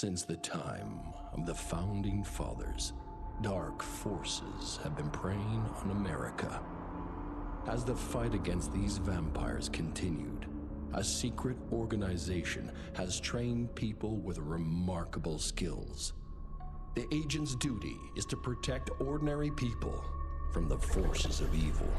Since the time of the Founding Fathers, dark forces have been preying on America. As the fight against these vampires continued, a secret organization has trained people with remarkable skills. The agent's duty is to protect ordinary people from the forces of evil.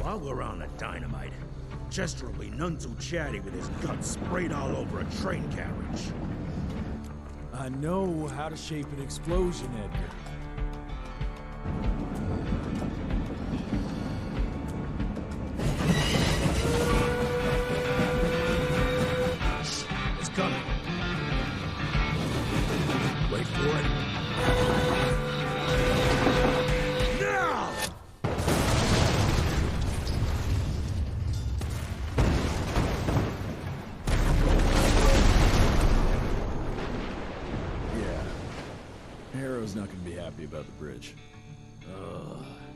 While we're on the dynamite, Chester will be none too chatty with his guts sprayed all over a train carriage. I know how to shape an explosion, Edgar. It's coming. Wait for it. Now! Harrow's not gonna be happy about the bridge.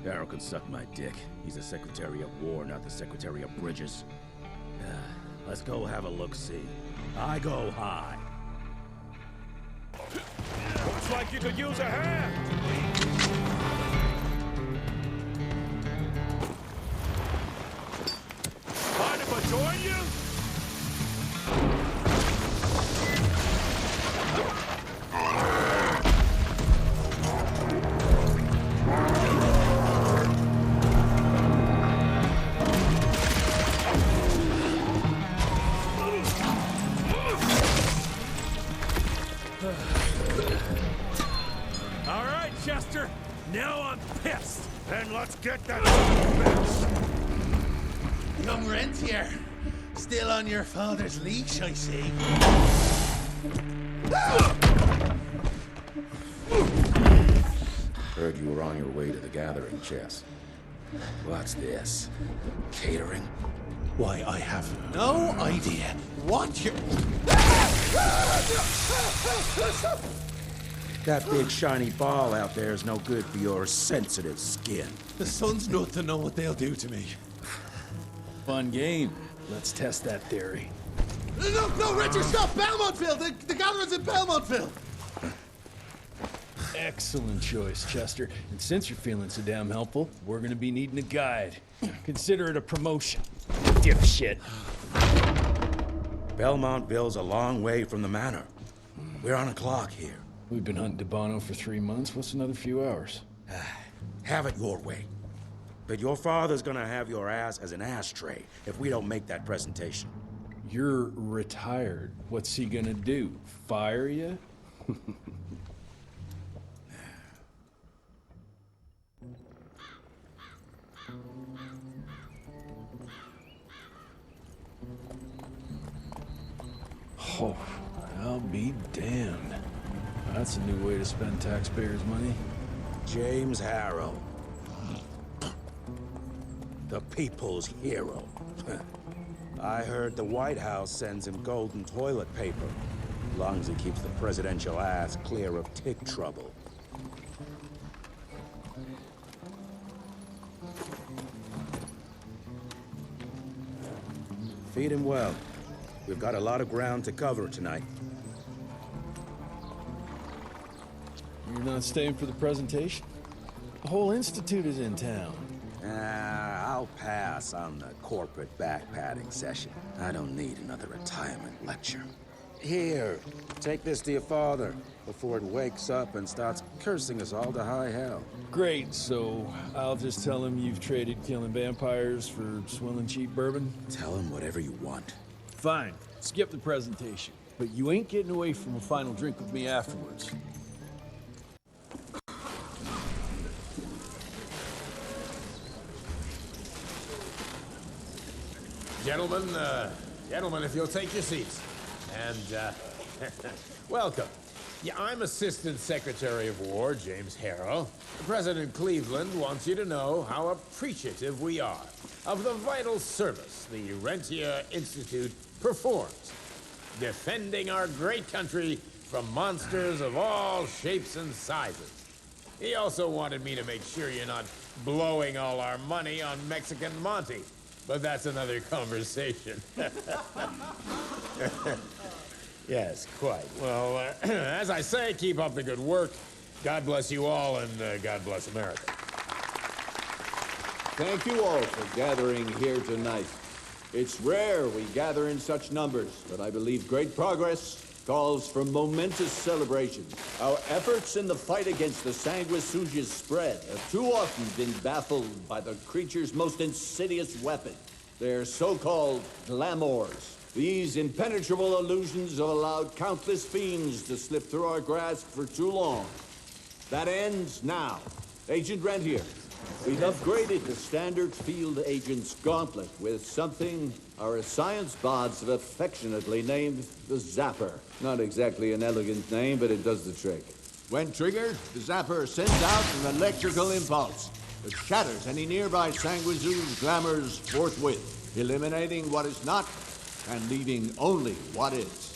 Harrow can suck my dick. He's the Secretary of War, not the Secretary of Bridges. Let's go have a look-see. I go high. Looks like you could use a hand. Mind if I join you? Chester, now I'm pissed. Then let's get that fixed. Young Rentier, still on your father's leash, I see. Heard you were on your way to the gathering, Chess. What's this? Catering? Why, I have no idea what you... That big shiny ball out there is no good for your sensitive skin. The sun's not to know what they'll do to me. Fun game. Let's test that theory. No, Richard, stop! Belmontville! The gatherer's in Belmontville! Excellent choice, Chester. And since you're feeling so damn helpful, we're gonna be needing a guide. Consider it a promotion. Dipshit. Belmontville's a long way from the manor. We're on a clock here. We've been hunting DeBono for 3 months. What's another few hours? Have it your way. But your father's gonna have your ass as an ashtray if we don't make that presentation. You're retired. What's he gonna do? Fire you? Oh, I'll be damned. That's a new way to spend taxpayers' money. James Harrow. The people's hero. I heard the White House sends him golden toilet paper, as long as he keeps the presidential ass clear of tick trouble. Feed him well. We've got a lot of ground to cover tonight. You're not staying for the presentation? The whole institute is in town. I'll I'll pass on the corporate backpatting session. I don't need another retirement lecture. Here, take this to your father before it wakes up and starts cursing us all to high hell. Great, so I'll just tell him you've traded killing vampires for swilling cheap bourbon? Tell him whatever you want. Fine, skip the presentation. But you ain't getting away from a final drink with me afterwards. Gentlemen, if you'll take your seats. And, welcome. Yeah, I'm Assistant Secretary of War, James Harrow. President Cleveland wants you to know how appreciative we are of the vital service the Rentier Institute performs, defending our great country from monsters of all shapes and sizes. He also wanted me to make sure you're not blowing all our money on Mexican Monty, but that's another conversation. Yes, quite. Well, as I say, keep up the good work. God bless you all, and God bless America. Thank you all for gathering here tonight. It's rare we gather in such numbers, but I believe great progress calls for momentous celebration. Our efforts in the fight against the sanguisuga's spread have too often been baffled by the creature's most insidious weapon, their so-called glamours. These impenetrable illusions have allowed countless fiends to slip through our grasp for too long. That ends now. Agent Rentier, we've upgraded the standard field agent's gauntlet with something our science bots have affectionately named the Zapper. Not exactly an elegant name, but it does the trick. When triggered, the Zapper sends out an electrical impulse that shatters any nearby sanguisuga's glamours forthwith, eliminating what is not and leaving only what is.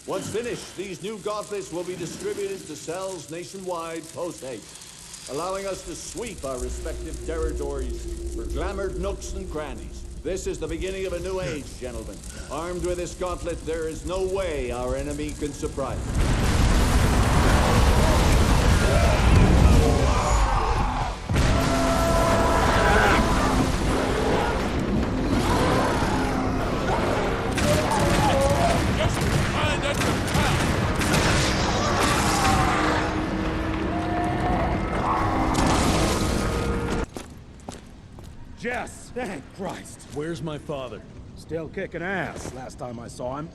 Once finished, these new gauntlets will be distributed to cells nationwide post-haste, allowing us to sweep our respective territories for glamoured nooks and crannies. This is the beginning of a new age, gentlemen. Armed with this gauntlet, there is no way our enemy can surprise us. Jess! Thank Christ! Where's my father? Still kicking ass, last time I saw him.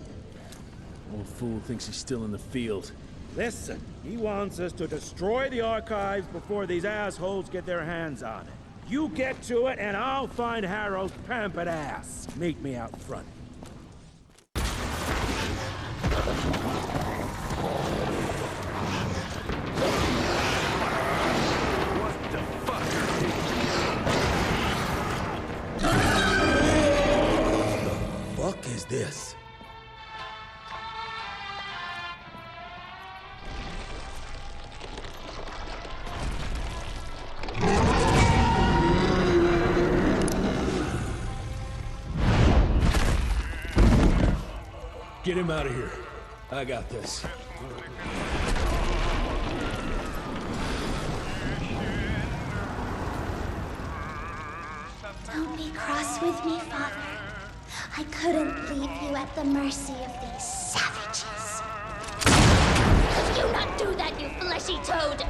Old fool thinks he's still in the field. Listen, he wants us to destroy the archives before these assholes get their hands on it. You get to it, and I'll find Harrow's pampered ass. Meet me out front. What is this? Get him out of here. I got this. Don't be cross with me, Father. I couldn't leave you at the mercy of these savages. Could you not do that, you fleshy toad?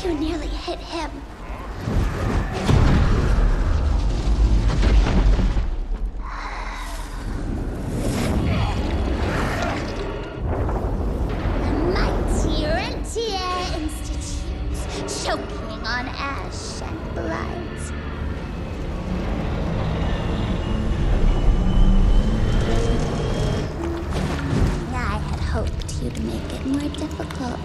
You nearly hit him. The mighty Rentier Institute, choking on ash and blood. Hoped you'd make it more difficult.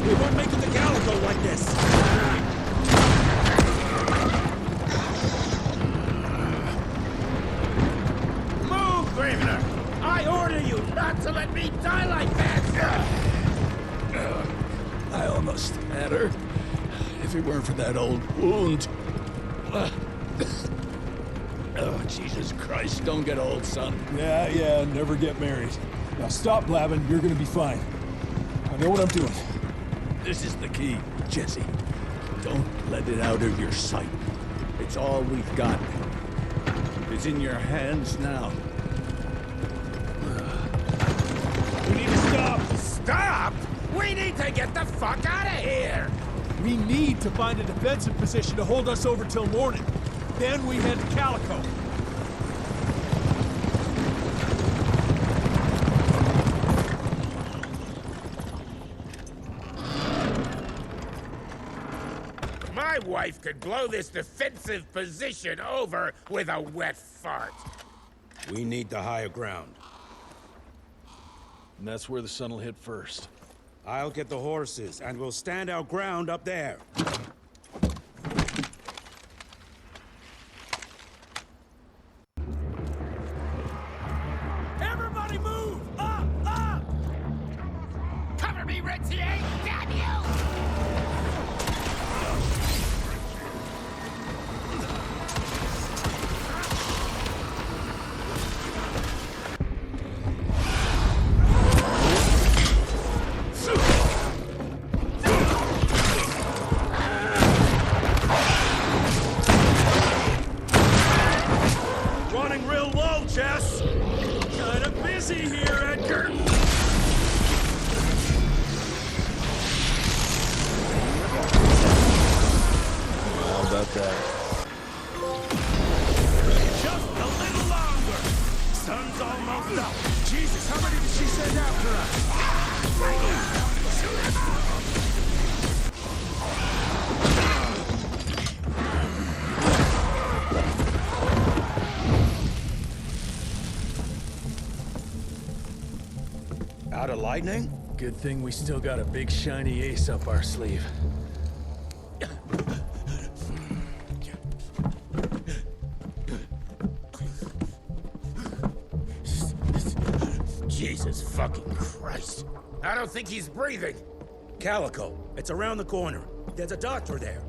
We won't make it to Gauntlet like this! to let me die like that! I almost had her. If it weren't for that old wound. Oh, Jesus Christ, don't get old, son. Yeah, never get married. Now stop blabbing, you're gonna be fine. I know what I'm doing. This is the key, Jesse. Don't let it out of your sight. It's all we've got. It's in your hands now. We need to stop! Stop! We need to get the fuck out of here! We need to find a defensive position to hold us over till morning. Then we head to Calico. My wife could blow this defensive position over with a wet fart. We need the higher ground. And that's where the sun will hit first. I'll get the horses, and we'll stand our ground up there. Everybody move! Up! Up! Cover me, Rentier! Damn you! Running real low, Jess! Kinda busy here, Edgar! How about that? Just a little longer! Sun's almost up! Jesus, how many did she send after us? Out of lightning? Good thing we still got a big shiny ace up our sleeve. Jesus fucking Christ. I don't think he's breathing. Calico, it's around the corner. There's a doctor there.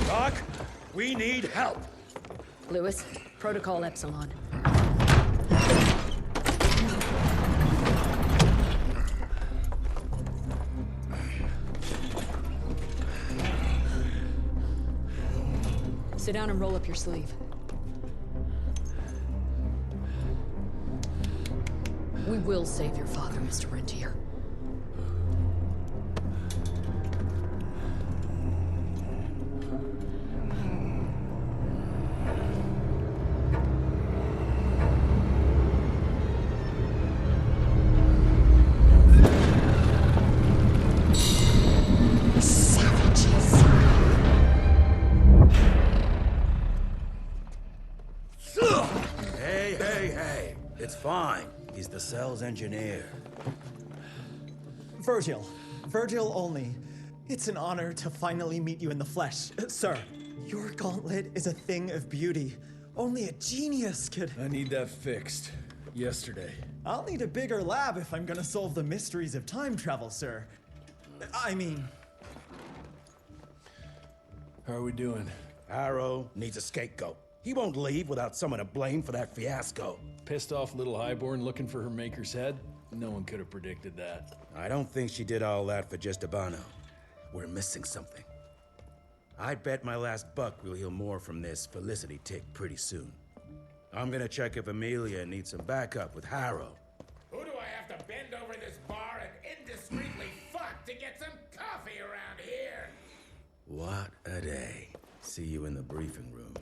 Doc, we need help. Lewis, Protocol Epsilon. Sit down and roll up your sleeve. We will save your father, Mr. Rentier. Hey. It's fine. He's the cell's engineer. Virgil Olney. It's an honor to finally meet you in the flesh. Sir, your gauntlet is a thing of beauty. Only a genius could... I need that fixed. Yesterday. I'll need a bigger lab if I'm gonna solve the mysteries of time travel, sir. I mean... How are we doing? Harrow needs a scapegoat. He won't leave without someone to blame for that fiasco. Pissed off little highborn looking for her maker's head? No one could have predicted that. I don't think she did all that for just a bono. We're missing something. I'd bet my last buck we'll hear more from this Felicity tick pretty soon. I'm gonna check if Emilia needs some backup with Harrow. Who do I have to bend over this bar and indiscreetly fuck to get some coffee around here? What a day. See you in the briefing room.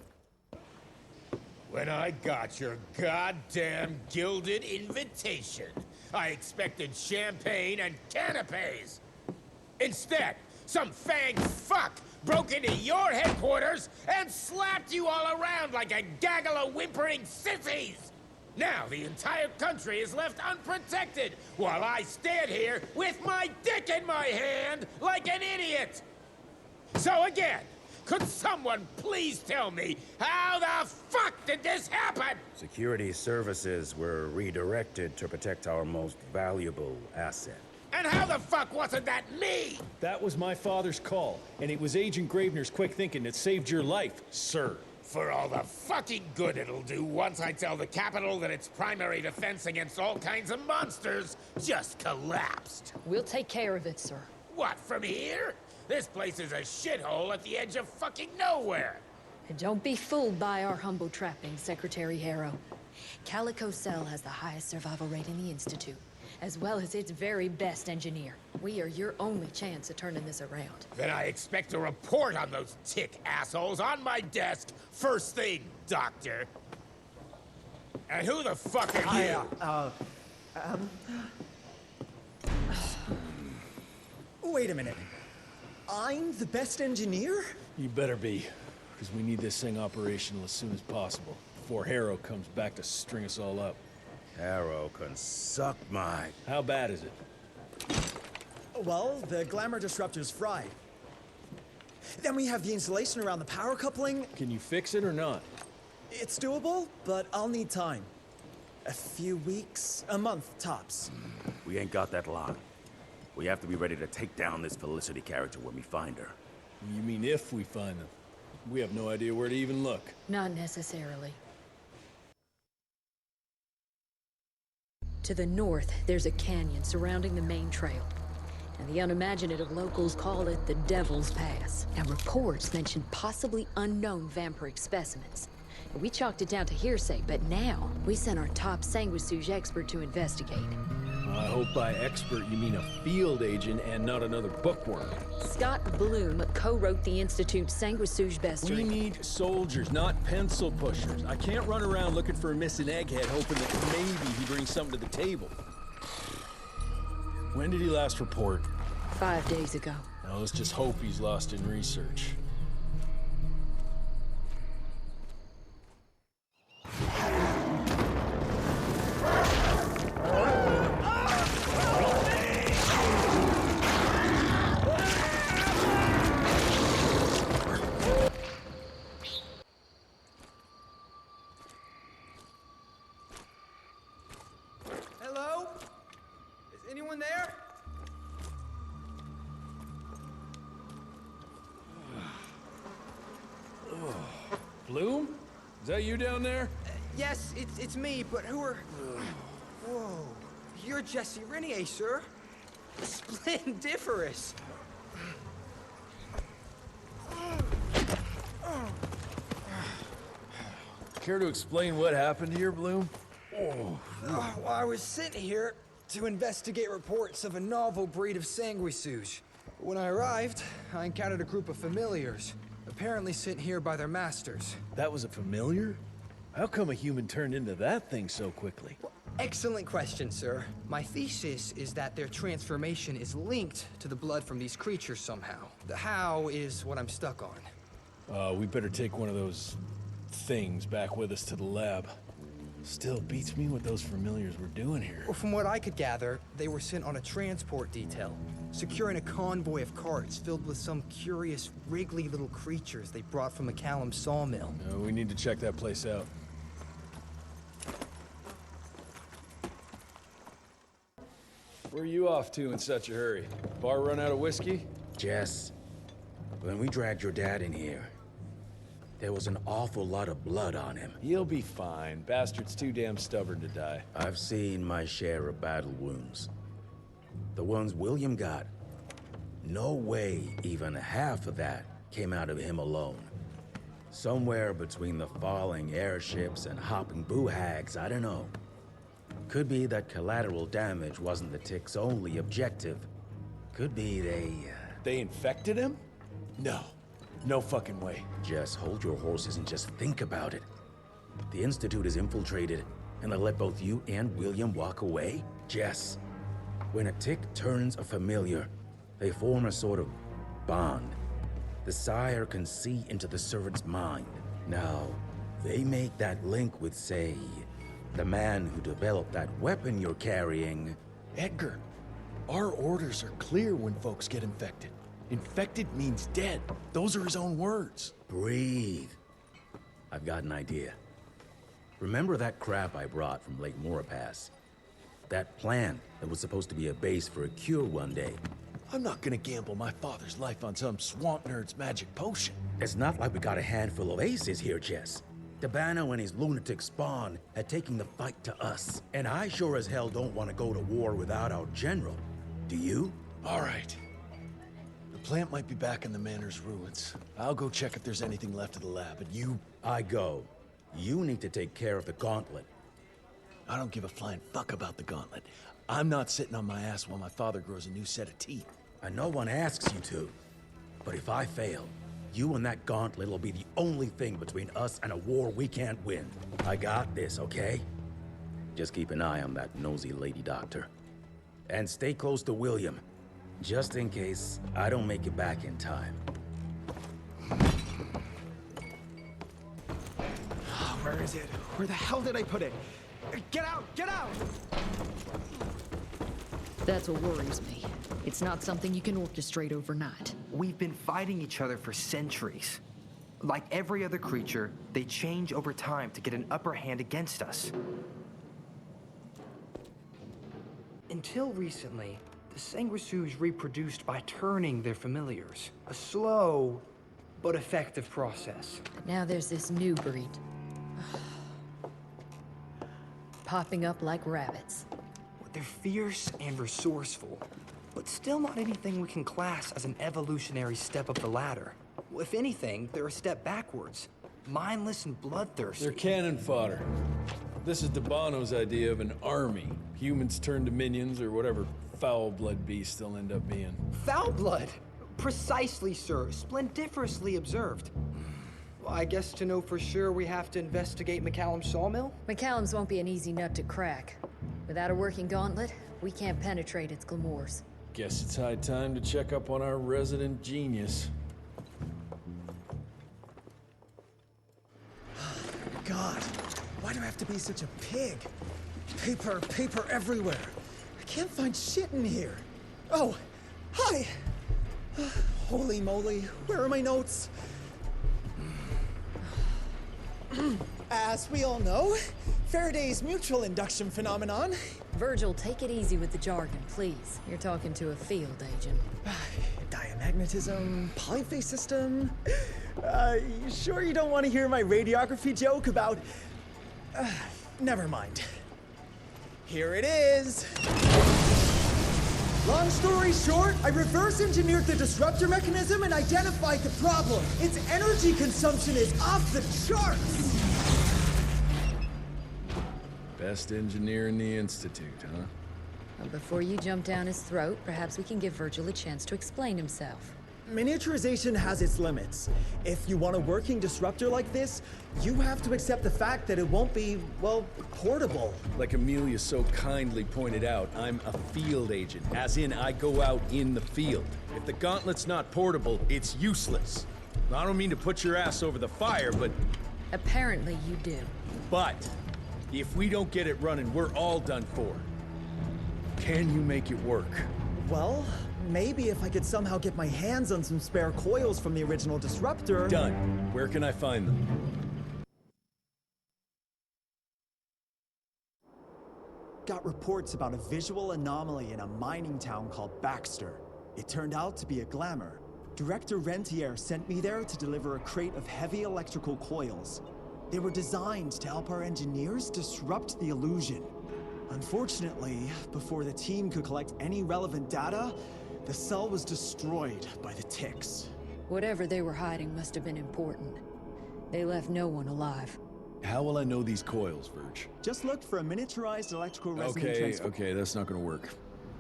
When I got your goddamn gilded invitation, I expected champagne and canapes. Instead, some fanged fuck broke into your headquarters and slapped you all around like a gaggle of whimpering sissies! Now the entire country is left unprotected, while I stand here with my dick in my hand like an idiot! So again, could someone please tell me how the fuck did this happen? Security services were redirected to protect our most valuable asset. And how the fuck wasn't that me? That was my father's call, and it was Agent Gravenor's quick thinking that saved your life, sir. For all the fucking good it'll do once I tell the Capitol that its primary defense against all kinds of monsters just collapsed. We'll take care of it, sir. What, from here? This place is a shithole at the edge of fucking nowhere. And don't be fooled by our humble trappings, Secretary Harrow. Calico Cell has the highest survival rate in the Institute, as well as its very best engineer. We are your only chance of turning this around. Then I expect a report on those tick assholes on my desk first thing, Doctor. And who the fuck are you? Wait a minute. I'm the best engineer? You better be, because we need this thing operational as soon as possible, before Harrow comes back to string us all up. Harrow can suck my... How bad is it? Well, the glamour disruptor's fried. Then we have the insulation around the power coupling. Can you fix it or not? It's doable, but I'll need time. A few weeks, a month, tops. We ain't got that long. We have to be ready to take down this Felicity character when we find her. You mean if we find them? We have no idea where to even look. Not necessarily. To the north, there's a canyon surrounding the main trail. And the unimaginative locals call it the Devil's Pass. Now, reports mention possibly unknown vampiric specimens. And we chalked it down to hearsay, but now we sent our top sanguisuge expert to investigate. I hope by expert you mean a field agent and not another bookworm. Scott Bloom co-wrote the Institute's sanguisuge bestiary. We need soldiers, not pencil pushers. I can't run around looking for a missing egghead hoping that maybe he brings something to the table. When did he last report? 5 days ago. Now let's just hope he's lost in research. Hello? Is anyone there? Bloom? Is that you down there? Yes, it's me, but who are... Whoa. You're Jesse Rentier, sir. Splendiferous. Care to explain what happened here, Bloom? Well, I was sent here to investigate reports of a novel breed of sanguisuge. When I arrived, I encountered a group of familiars, apparently sent here by their masters. That was a familiar? How come a human turned into that thing so quickly? Well, excellent question, sir. My thesis is that their transformation is linked to the blood from these creatures somehow. The how is what I'm stuck on. We better take one of those things back with us to the lab. Still beats me what those familiars were doing here. Well, from what I could gather, they were sent on a transport detail, securing a convoy of carts filled with some curious, wriggly little creatures they brought from McCallum's sawmill. We need to check that place out. Where are you off to in such a hurry? Bar run out of whiskey? Jess, when we dragged your dad in here, there was an awful lot of blood on him. He'll be fine. Bastard's too damn stubborn to die. I've seen my share of battle wounds. The ones William got, no way even half of that came out of him alone. Somewhere between the falling airships and hopping boo-hags, I don't know. Could be that collateral damage wasn't the Tick's only objective. Could be They infected him? No. No fucking way. Just hold your horses and just think about it. The Institute is infiltrated, and they let both you and William walk away? Jess, when a Tick turns a familiar, they form a sort of bond. The sire can see into the servant's mind. Now, they make that link with, say, The man who developed that weapon you're carrying. Edgar, our orders are clear when folks get infected. Infected means dead. Those are his own words. Breathe. I've got an idea. Remember that crap I brought from Lake Morapass? That plant that was supposed to be a base for a cure one day. I'm not gonna gamble my father's life on some swamp nerd's magic potion. It's not like we got a handful of aces here, Jess. Dabano and his lunatic spawn had taken the fight to us. And I sure as hell don't want to go to war without our general. Do you? All right. The plant might be back in the manor's ruins. I'll go check if there's anything left of the lab, and you... I go. You need to take care of the gauntlet. I don't give a flying fuck about the gauntlet. I'm not sitting on my ass while my father grows a new set of teeth. And no one asks you to. But if I fail, you and that gauntlet will be the only thing between us and a war we can't win. I got this, okay? Just keep an eye on that nosy lady doctor. And stay close to William, just in case I don't make it back in time. Where is it? Where the hell did I put it? Get out! Get out! That's what worries me. It's not something you can orchestrate overnight. We've been fighting each other for centuries. Like every other creature, they change over time to get an upper hand against us. Until recently, the sanguisudes reproduced by turning their familiars. A slow, but effective process. But now there's this new breed. Popping up like rabbits. They're fierce and resourceful, but still not anything we can class as an evolutionary step up the ladder. If anything, they're a step backwards. Mindless and bloodthirsty. They're cannon fodder. This is Dabano's idea of an army. Humans turn to minions or whatever foul blood beasts they'll end up being. Foul blood? Precisely, sir. Splendiferously observed. Well, I guess to know for sure we have to investigate McCallum's sawmill? McCallum's won't be an easy nut to crack. Without a working gauntlet, we can't penetrate its glamours. Guess it's high time to check up on our resident genius. God, why do I have to be such a pig? Paper everywhere. I can't find shit in here. Oh, hi! Holy moly, where are my notes? As we all know, Faraday's mutual induction phenomenon. Virgil, take it easy with the jargon, please. You're talking to a field agent. Diamagnetism, polyphase system. You sure you don't want to hear my radiography joke about... never mind. Here it is. Long story short, I reverse engineered the disruptor mechanism and identified the problem. Its energy consumption is off the charts. Best engineer in the Institute, huh? Well, before you jump down his throat, perhaps we can give Virgil a chance to explain himself. Miniaturization has its limits. If you want a working disruptor like this, you have to accept the fact that it won't be, well, portable. Like Emilia so kindly pointed out, I'm a field agent, as in I go out in the field. If the gauntlet's not portable, it's useless. I don't mean to put your ass over the fire, but... Apparently you do. But, if we don't get it running, we're all done for. Can you make it work? Well, maybe if I could somehow get my hands on some spare coils from the original disruptor... Done. Where can I find them? Got reports about a visual anomaly in a mining town called Baxter. It turned out to be a glamour. Director Rentier sent me there to deliver a crate of heavy electrical coils. They were designed to help our engineers disrupt the illusion. Unfortunately, before the team could collect any relevant data, the cell was destroyed by the ticks. Whatever they were hiding must have been important. They left no one alive. How will I know these coils, Verge? Just look for a miniaturized electrical resonant transfer. Okay, that's not gonna work.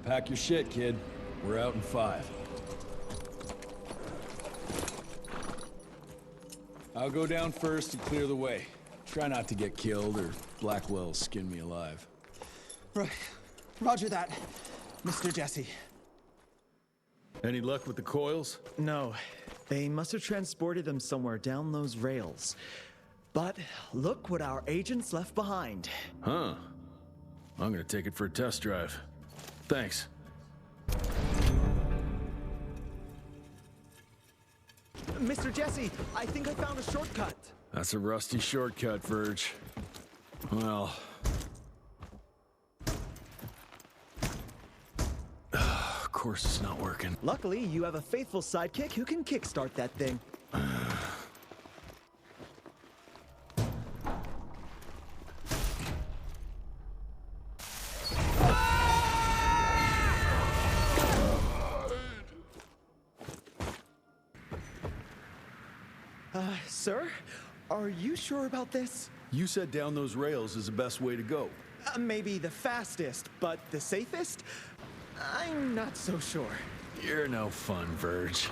Pack your shit, kid. We're out in 5. I'll go down first and clear the way. Try not to get killed or Blackwell skin me alive. Right. Roger that, Mr. Jesse. Any luck with the coils? No. They must have transported them somewhere down those rails. But look what our agents left behind. Huh. I'm gonna take it for a test drive. Thanks. Mr. Jesse, I think I found a shortcut. That's a rusty shortcut, Verge. Well... of course it's not working. Luckily, you have a faithful sidekick who can kickstart that thing. Sir? Are you sure about this? You said down those rails is the best way to go. Maybe the fastest, but the safest? I'm not so sure. You're no fun, Verge.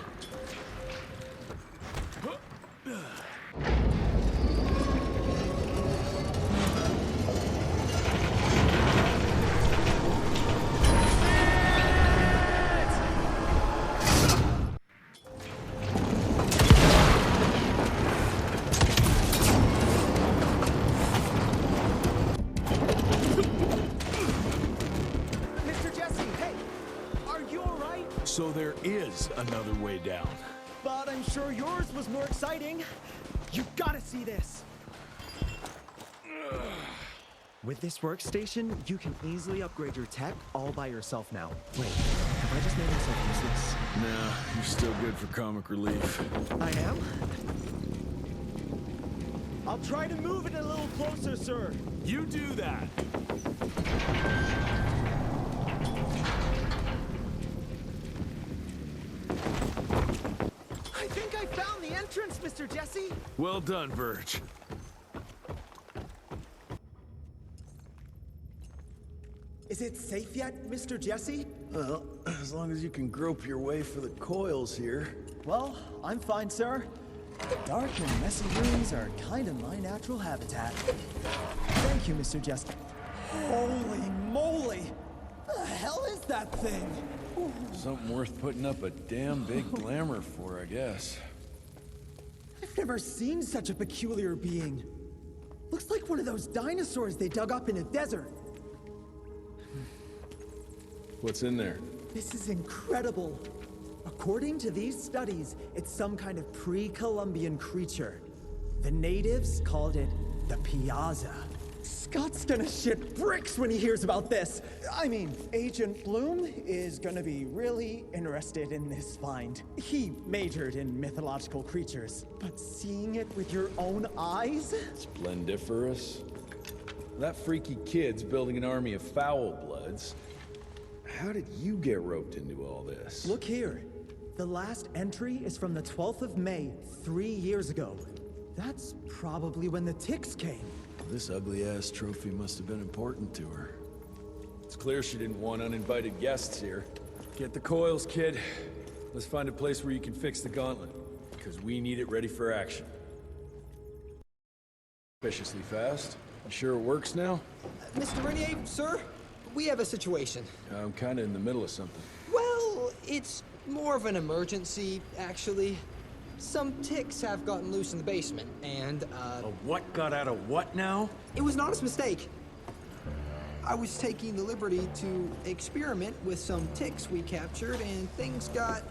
So there is another way down. But I'm sure yours was more exciting. You gotta see this. With this workstation, you can easily upgrade your tech all by yourself now. Wait, have I just made myself useless? Nah, you're still good for comic relief. I am? I'll try to move it a little closer, sir. You do that. I think I found the entrance, Mr. Jesse. Well done, Verge. Is it safe yet, Mr. Jesse? Well, as long as you can grope your way for the coils here. Well, I'm fine, sir. Dark and messy rooms are kind of my natural habitat. Thank you, Mr. Jesse. Holy moly! The hell is that thing? Something worth putting up a damn big glamour for, I guess. I've never seen such a peculiar being. Looks like one of those dinosaurs they dug up in a desert. What's in there? This is incredible. According to these studies, it's some kind of pre-Columbian creature. The natives called it the Piazza. Scott's gonna shit bricks when he hears about this. I mean, Agent Bloom is gonna be really interested in this find. He majored in mythological creatures, but seeing it with your own eyes? Splendiferous? That freaky kid's building an army of foul bloods. How did you get roped into all this? Look here. The last entry is from the 12th of May, 3 years ago. That's probably when the ticks came. This ugly-ass trophy must have been important to her. It's clear she didn't want uninvited guests here. Get the coils, kid. Let's find a place where you can fix the gauntlet, because we need it ready for action. Suspiciously fast. You sure it works now? Mr. Rentier, sir, we have a situation. I'm kind of in the middle of something. Well, it's more of an emergency, actually. Some ticks have gotten loose in the basement, and, A what got out of what now? It was an honest mistake. I was taking the liberty to experiment with some ticks we captured, and things got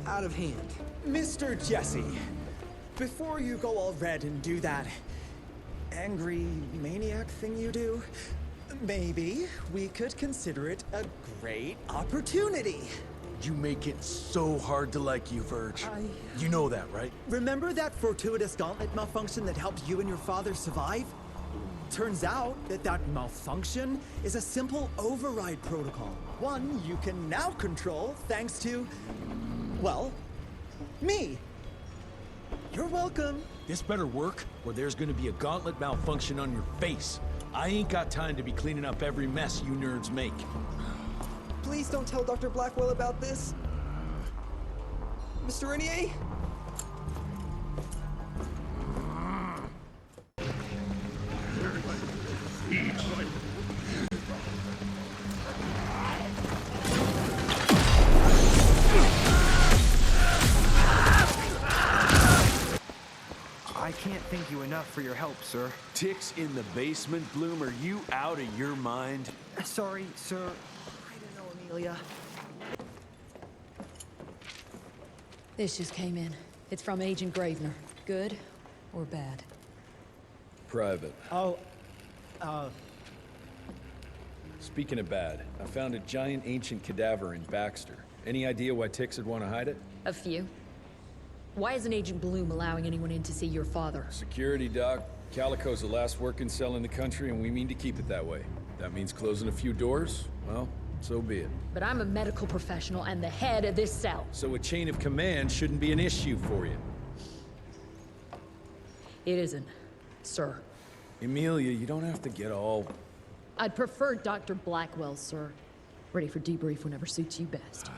out of hand. Mr. Jesse, before you go all red and do that angry maniac thing you do, maybe we could consider it a great opportunity. You make it so hard to like you, Verge. You know that, right? Remember that fortuitous gauntlet malfunction that helped you and your father survive? Turns out that malfunction is a simple override protocol. One you can now control thanks to, well, me. You're welcome. This better work, or there's gonna be a gauntlet malfunction on your face. I ain't got time to be cleaning up every mess you nerds make. Please don't tell Dr. Blackwell about this. Mr. Rentier? I can't think thank you enough for your help, sir. Ticks in the basement, Bloom? Are you out of your mind? Sorry, sir. I don't know, Emilia. This just came in. It's from Agent Gravenor. Good or bad? Private. Oh, Speaking of bad, I found a giant ancient cadaver in Baxter. Any idea why Ticks would want to hide it? A few. Why isn't Agent Bloom allowing anyone in to see your father? Security, Doc. Calico's the last working cell in the country, and we mean to keep it that way. That means closing a few doors? Well, so be it. But I'm a medical professional and the head of this cell. So a chain of command shouldn't be an issue for you. It isn't, sir. Emilia, you don't have to get all... I'd prefer Dr. Blackwell, sir. Ready for debrief whenever suits you best.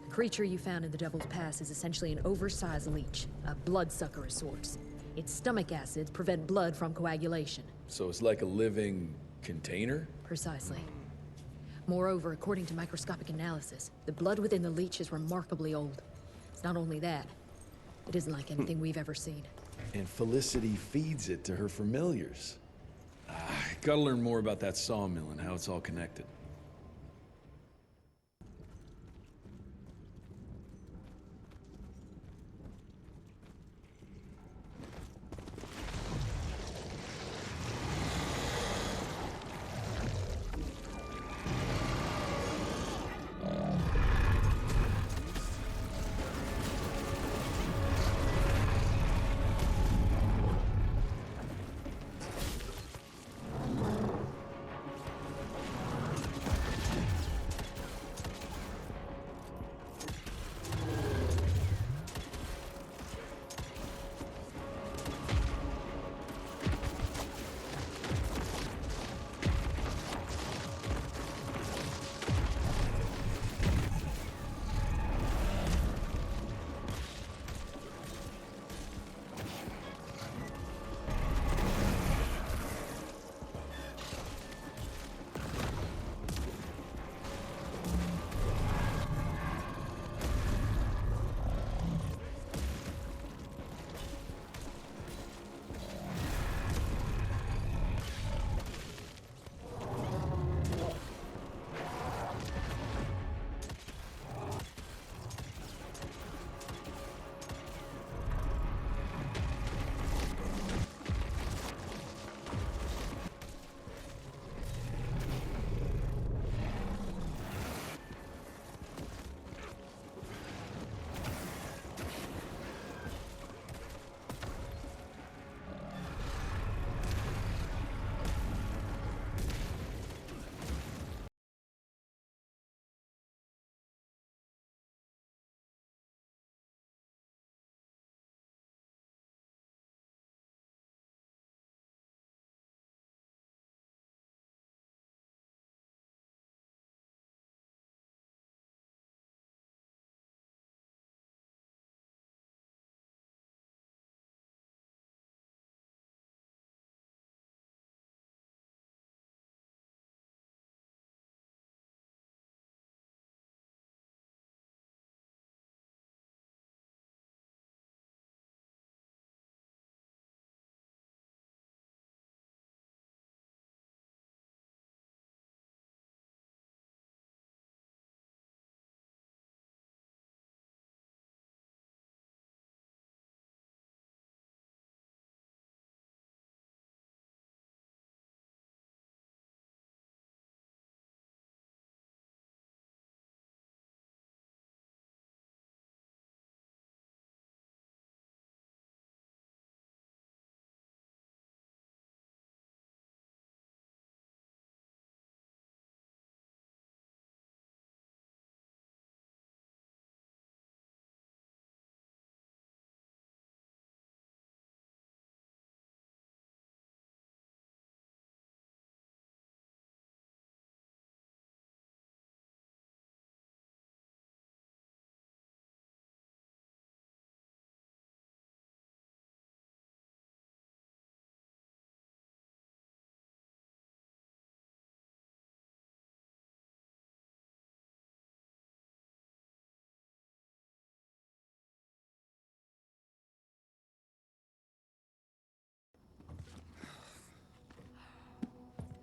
The creature you found in the Devil's Pass is essentially an oversized leech, a bloodsucker of sorts. Its stomach acids prevent blood from coagulation. So it's like a living container? Precisely. Moreover, according to microscopic analysis, the blood within the leech is remarkably old. It's not only that, it isn't like anything we've ever seen. And Felicity feeds it to her familiars. Gotta learn more about that sawmill and how it's all connected.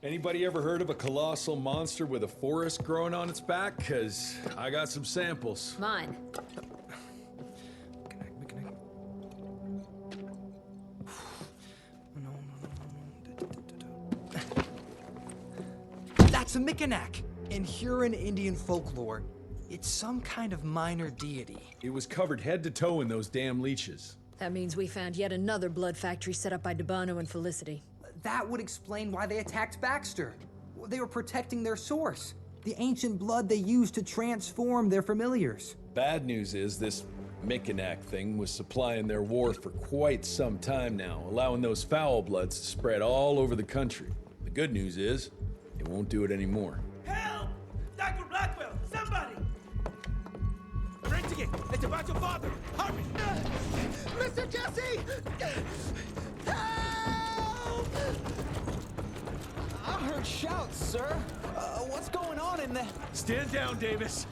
Anybody ever heard of a colossal monster with a forest growing on its back? 'Cause I got some samples. Mine. That's a Mikanak! In Huron Indian folklore, it's some kind of minor deity. It was covered head to toe in those damn leeches. That means we found yet another blood factory set up by Debano and Felicity. That would explain why they attacked Baxter. They were protecting their source, the ancient blood they used to transform their familiars. Bad news is this Mikanak thing was supplying their war for quite some time now, allowing those foul bloods to spread all over the country. The good news is, it won't do it anymore. Help! Dr. Blackwell, somebody! Rentier, it's about your father! Hurry! Mr. Jesse! Help! I heard shouts, sir. What's going on in there? Stand down, Davis.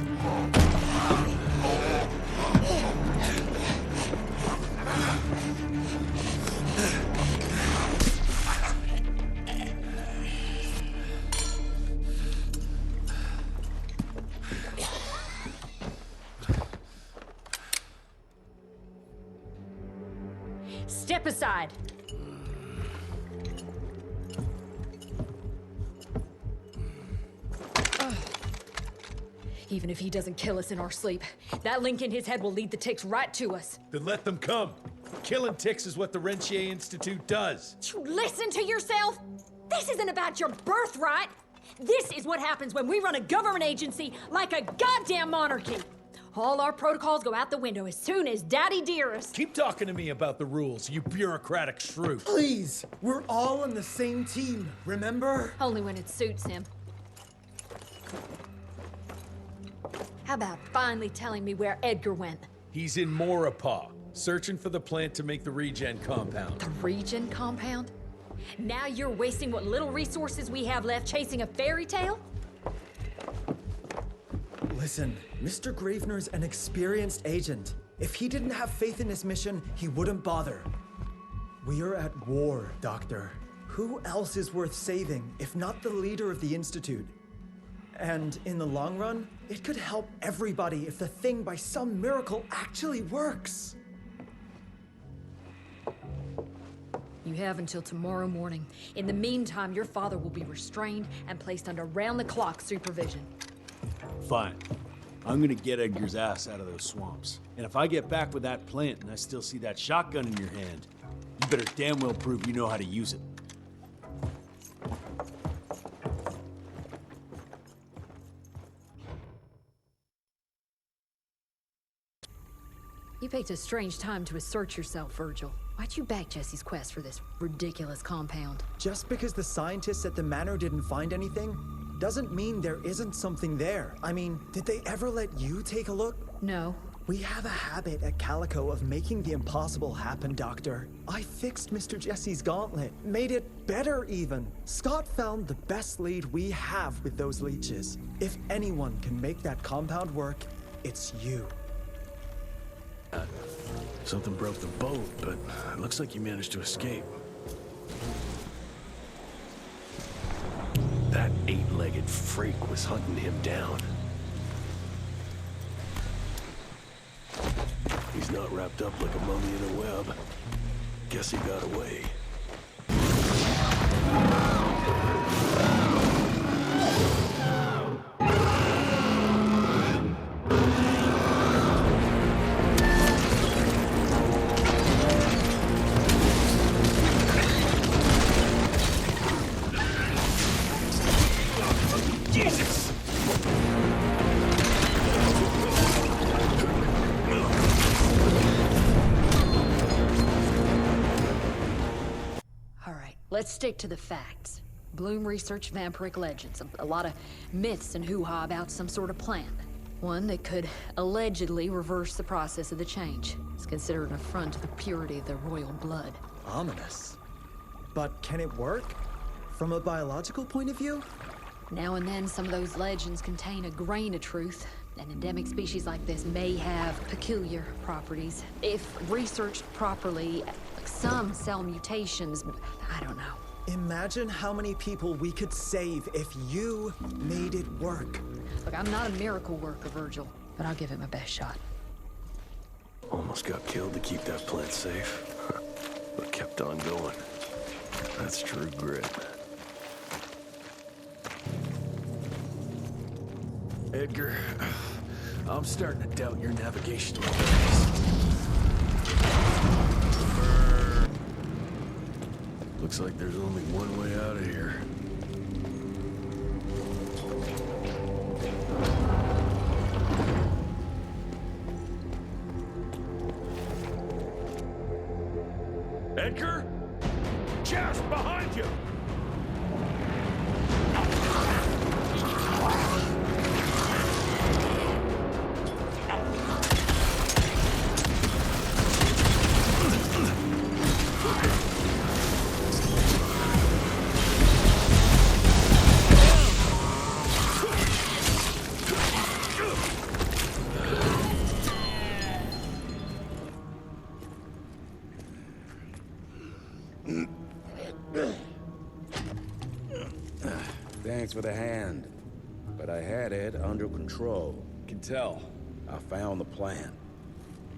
Step aside. Even if he doesn't kill us in our sleep, that link in his head will lead the ticks right to us. Then let them come. Killing ticks is what the Rentier Institute does. You listen to yourself? This isn't about your birthright. This is what happens when we run a government agency like a goddamn monarchy. All our protocols go out the window as soon as Daddy Dearest. Keep talking to me about the rules, you bureaucratic shrew. Please, we're all on the same team, remember? Only when it suits him. How about finally telling me where Edgar went? He's in Maurepas, searching for the plant to make the regen compound. The regen compound? Now you're wasting what little resources we have left chasing a fairy tale? Listen, Mr. Gravenor's an experienced agent. If he didn't have faith in his mission, he wouldn't bother. We are at war, Doctor. Who else is worth saving, if not the leader of the Institute? And in the long run, it could help everybody if the thing by some miracle actually works. You have until tomorrow morning. In the meantime, your father will be restrained and placed under round-the-clock supervision. Fine. I'm gonna get Edgar's ass out of those swamps. And if I get back with that plant and I still see that shotgun in your hand, you better damn well prove you know how to use it. You picked a strange time to assert yourself, Virgil. Why'd you back Jesse's quest for this ridiculous compound? Just because the scientists at the manor didn't find anything, doesn't mean there isn't something there. I mean, did they ever let you take a look? No. We have a habit at Calico of making the impossible happen, Doctor. I fixed Mr. Jesse's gauntlet, made it better even. Scott found the best lead we have with those leeches. If anyone can make that compound work, it's you. Something broke the boat, but it looks like you managed to escape. That eight-legged freak was hunting him down. He's not wrapped up like a mummy in a web. Guess he got away. Let's stick to the facts. Bloom researched vampiric legends, a lot of myths and hoo-ha about some sort of plant. One that could allegedly reverse the process of the change. It's considered an affront to the purity of the royal blood. Ominous. But can it work? From a biological point of view? Now and then, some of those legends contain a grain of truth. An endemic species like this may have peculiar properties. If researched properly, some cell mutations, I don't know. Imagine how many people we could save if you made it work. Look, I'm not a miracle worker, Virgil, but I'll give it my best shot. Almost got killed to keep that plant safe, but kept on going. That's true grit. Edgar, I'm starting to doubt your navigational abilities. Looks like there's only one way out of here. Edgar? Jess, behind you! Thanks for the hand, but I had it under control. Can tell. I found the plant.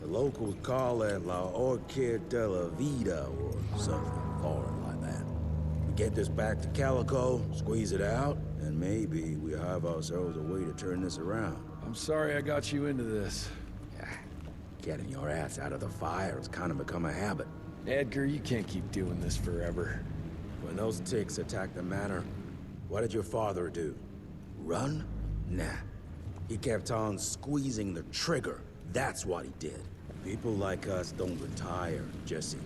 The locals call it La Orchid de la Vida or something foreign like that. We get this back to Calico, squeeze it out, and maybe we have ourselves a way to turn this around. I'm sorry I got you into this. Getting your ass out of the fire has kind of become a habit. Edgar, you can't keep doing this forever. When those ticks attacked the manor, what did your father do? Run? Nah. He kept on squeezing the trigger. That's what he did. People like us don't retire, Jesse.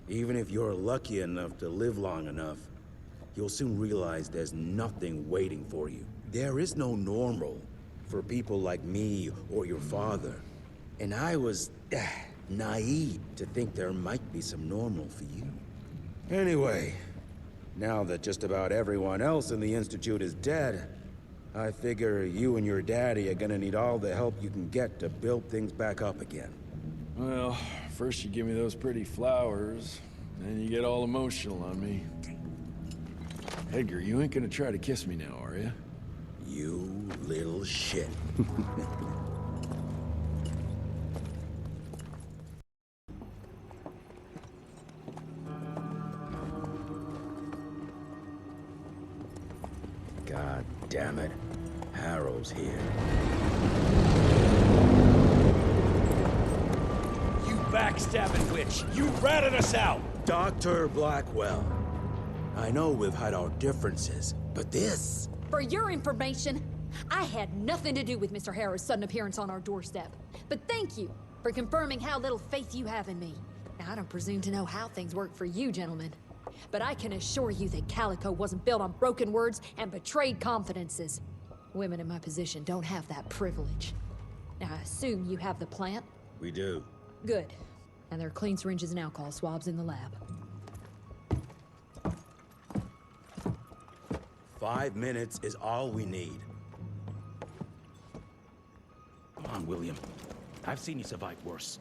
Even if you're lucky enough to live long enough, you'll soon realize there's nothing waiting for you. There is no normal for people like me or your father. And I was naive to think there might be some normal for you. Anyway, now that just about everyone else in the Institute is dead, I figure you and your daddy are gonna need all the help you can get to build things back up again. Well, first you give me those pretty flowers, then you get all emotional on me. Edgar, you ain't gonna try to kiss me now, are you? You little shit. God damn it. Harrow's here. You backstabbing witch! You ratted us out! Dr. Blackwell. I know we've had our differences, but this... For your information, I had nothing to do with Mr. Harrow's sudden appearance on our doorstep. But thank you for confirming how little faith you have in me. Now, I don't presume to know how things work for you, gentlemen. But I can assure you that Calico wasn't built on broken words and betrayed confidences. Women in my position don't have that privilege. Now, I assume you have the plant? We do. Good. And there are clean syringes and alcohol swabs in the lab. 5 minutes is all we need. Come on, William. I've seen you survive worse.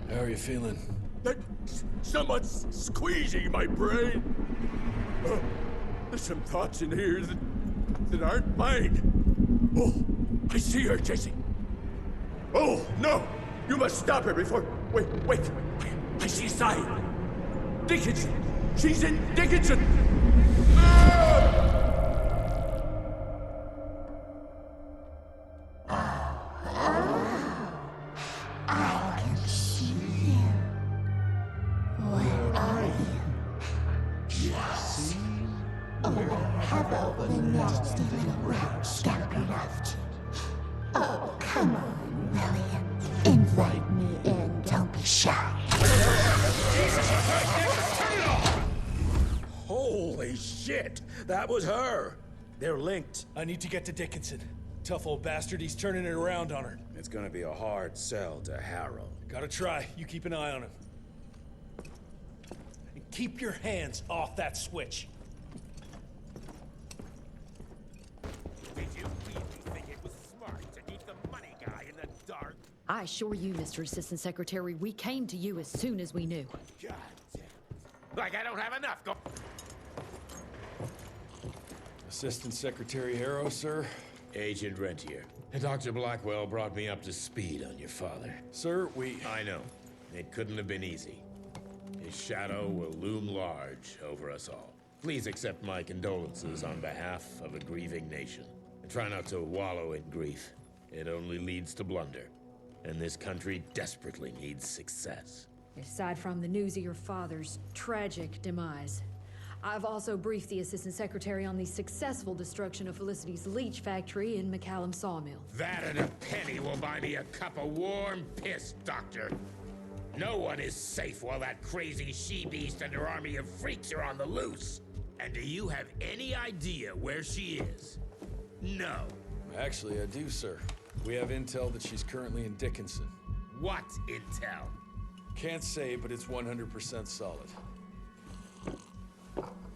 How are you feeling? Someone's squeezing my brain. There's some thoughts in here that aren't mine. Oh, I see her, Jesse. Oh, no! You must stop her before... Wait. I see a sign. Dickinson! She's in Dickinson! I can see you. Where are you? Jesse? Oh, have all the nasty little rats scampered after. Oh, come on, William. Invite me in, don't be shy. Holy shit! That was her! They're linked. I need to get to Dickinson. Tough old bastard, he's turning it around on her. It's gonna be a hard sell to Harrow. Gotta try. You keep an eye on him. And keep your hands off that switch. Did you really think it was smart to keep the money guy in the dark? I assure you, Mr. Assistant Secretary, we came to you as soon as we knew. God damn it. Like I don't have enough go- Assistant Secretary Harrow, sir. Agent Rentier. Dr. Blackwell brought me up to speed on your father. Sir, I know. It couldn't have been easy. His shadow will loom large over us all. Please accept my condolences on behalf of a grieving nation. And try not to wallow in grief. It only leads to blunder. And this country desperately needs success. Aside from the news of your father's tragic demise, I've also briefed the Assistant Secretary on the successful destruction of Felicity's leech factory in McCallum Sawmill. That and a penny will buy me a cup of warm piss, Doctor. No one is safe while that crazy she-beast and her army of freaks are on the loose. And do you have any idea where she is? No. Actually, I do, sir. We have intel that she's currently in Dickinson. What intel? Can't say, but it's 100% solid.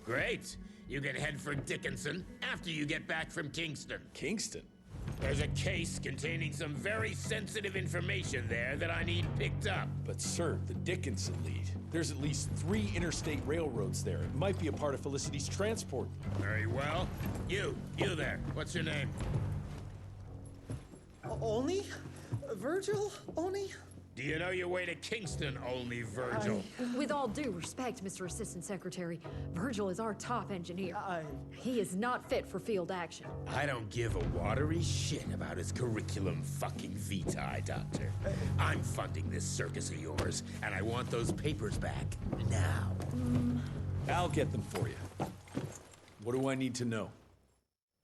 Great. You can head for Dickinson after you get back from Kingston. Kingston? There's a case containing some very sensitive information there that I need picked up. But sir, the Dickinson lead. There's at least 3 interstate railroads there. It might be a part of Felicity's transport. Very well. You there. What's your name? Olney? Virgil Olney? Do you know your way to Kingston, only Virgil? With all due respect, Mr. Assistant Secretary, Virgil is our top engineer. He is not fit for field action. I don't give a watery shit about his curriculum fucking vitae, Doctor. I'm funding this circus of yours, and I want those papers back now. I'll get them for you. What do I need to know?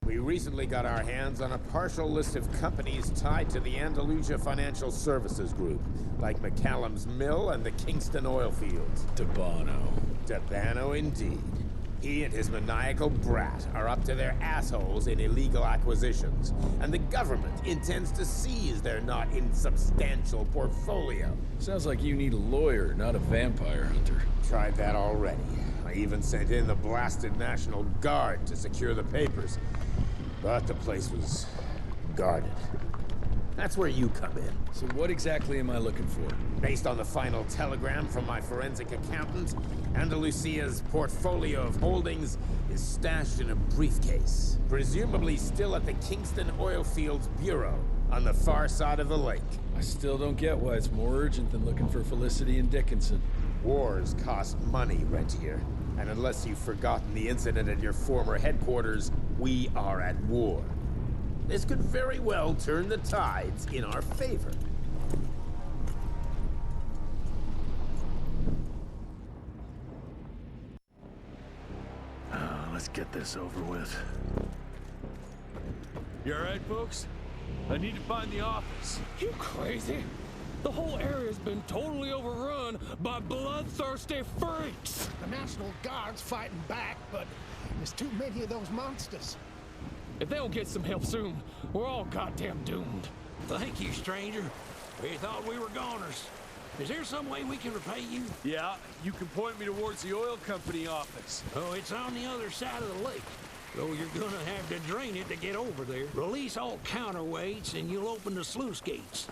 We recently got our hands on a partial list of companies tied to the Andalusia Financial Services Group, like McCallum's Mill and the Kingston oil fields. Debano indeed. He and his maniacal brat are up to their assholes in illegal acquisitions, and the government intends to seize their not insubstantial portfolio. Sounds like you need a lawyer, not a vampire hunter. Tried that already. I even sent in the blasted National Guard to secure the papers. But the place was guarded. That's where you come in. So what exactly am I looking for? Based on the final telegram from my forensic accountant, Andalusia's portfolio of holdings is stashed in a briefcase, presumably still at the Kingston Oil Fields Bureau on the far side of the lake. I still don't get why it's more urgent than looking for Felicity and Dickinson. Wars cost money, Rentier. And unless you've forgotten the incident at your former headquarters, we are at war. This could very well turn the tides in our favor. Let's get this over with. You alright, folks? I need to find the office. You crazy? The whole area's been totally overrun by bloodthirsty freaks. The National Guard's fighting back, but there's too many of those monsters. If they don't get some help soon, we're all goddamn doomed. Thank you, stranger. We thought we were goners. Is there some way we can repay you? Yeah, you can point me towards the oil company office. Oh, it's on the other side of the lake. Though you're gonna have to drain it to get over there. Release all counterweights and you'll open the sluice gates.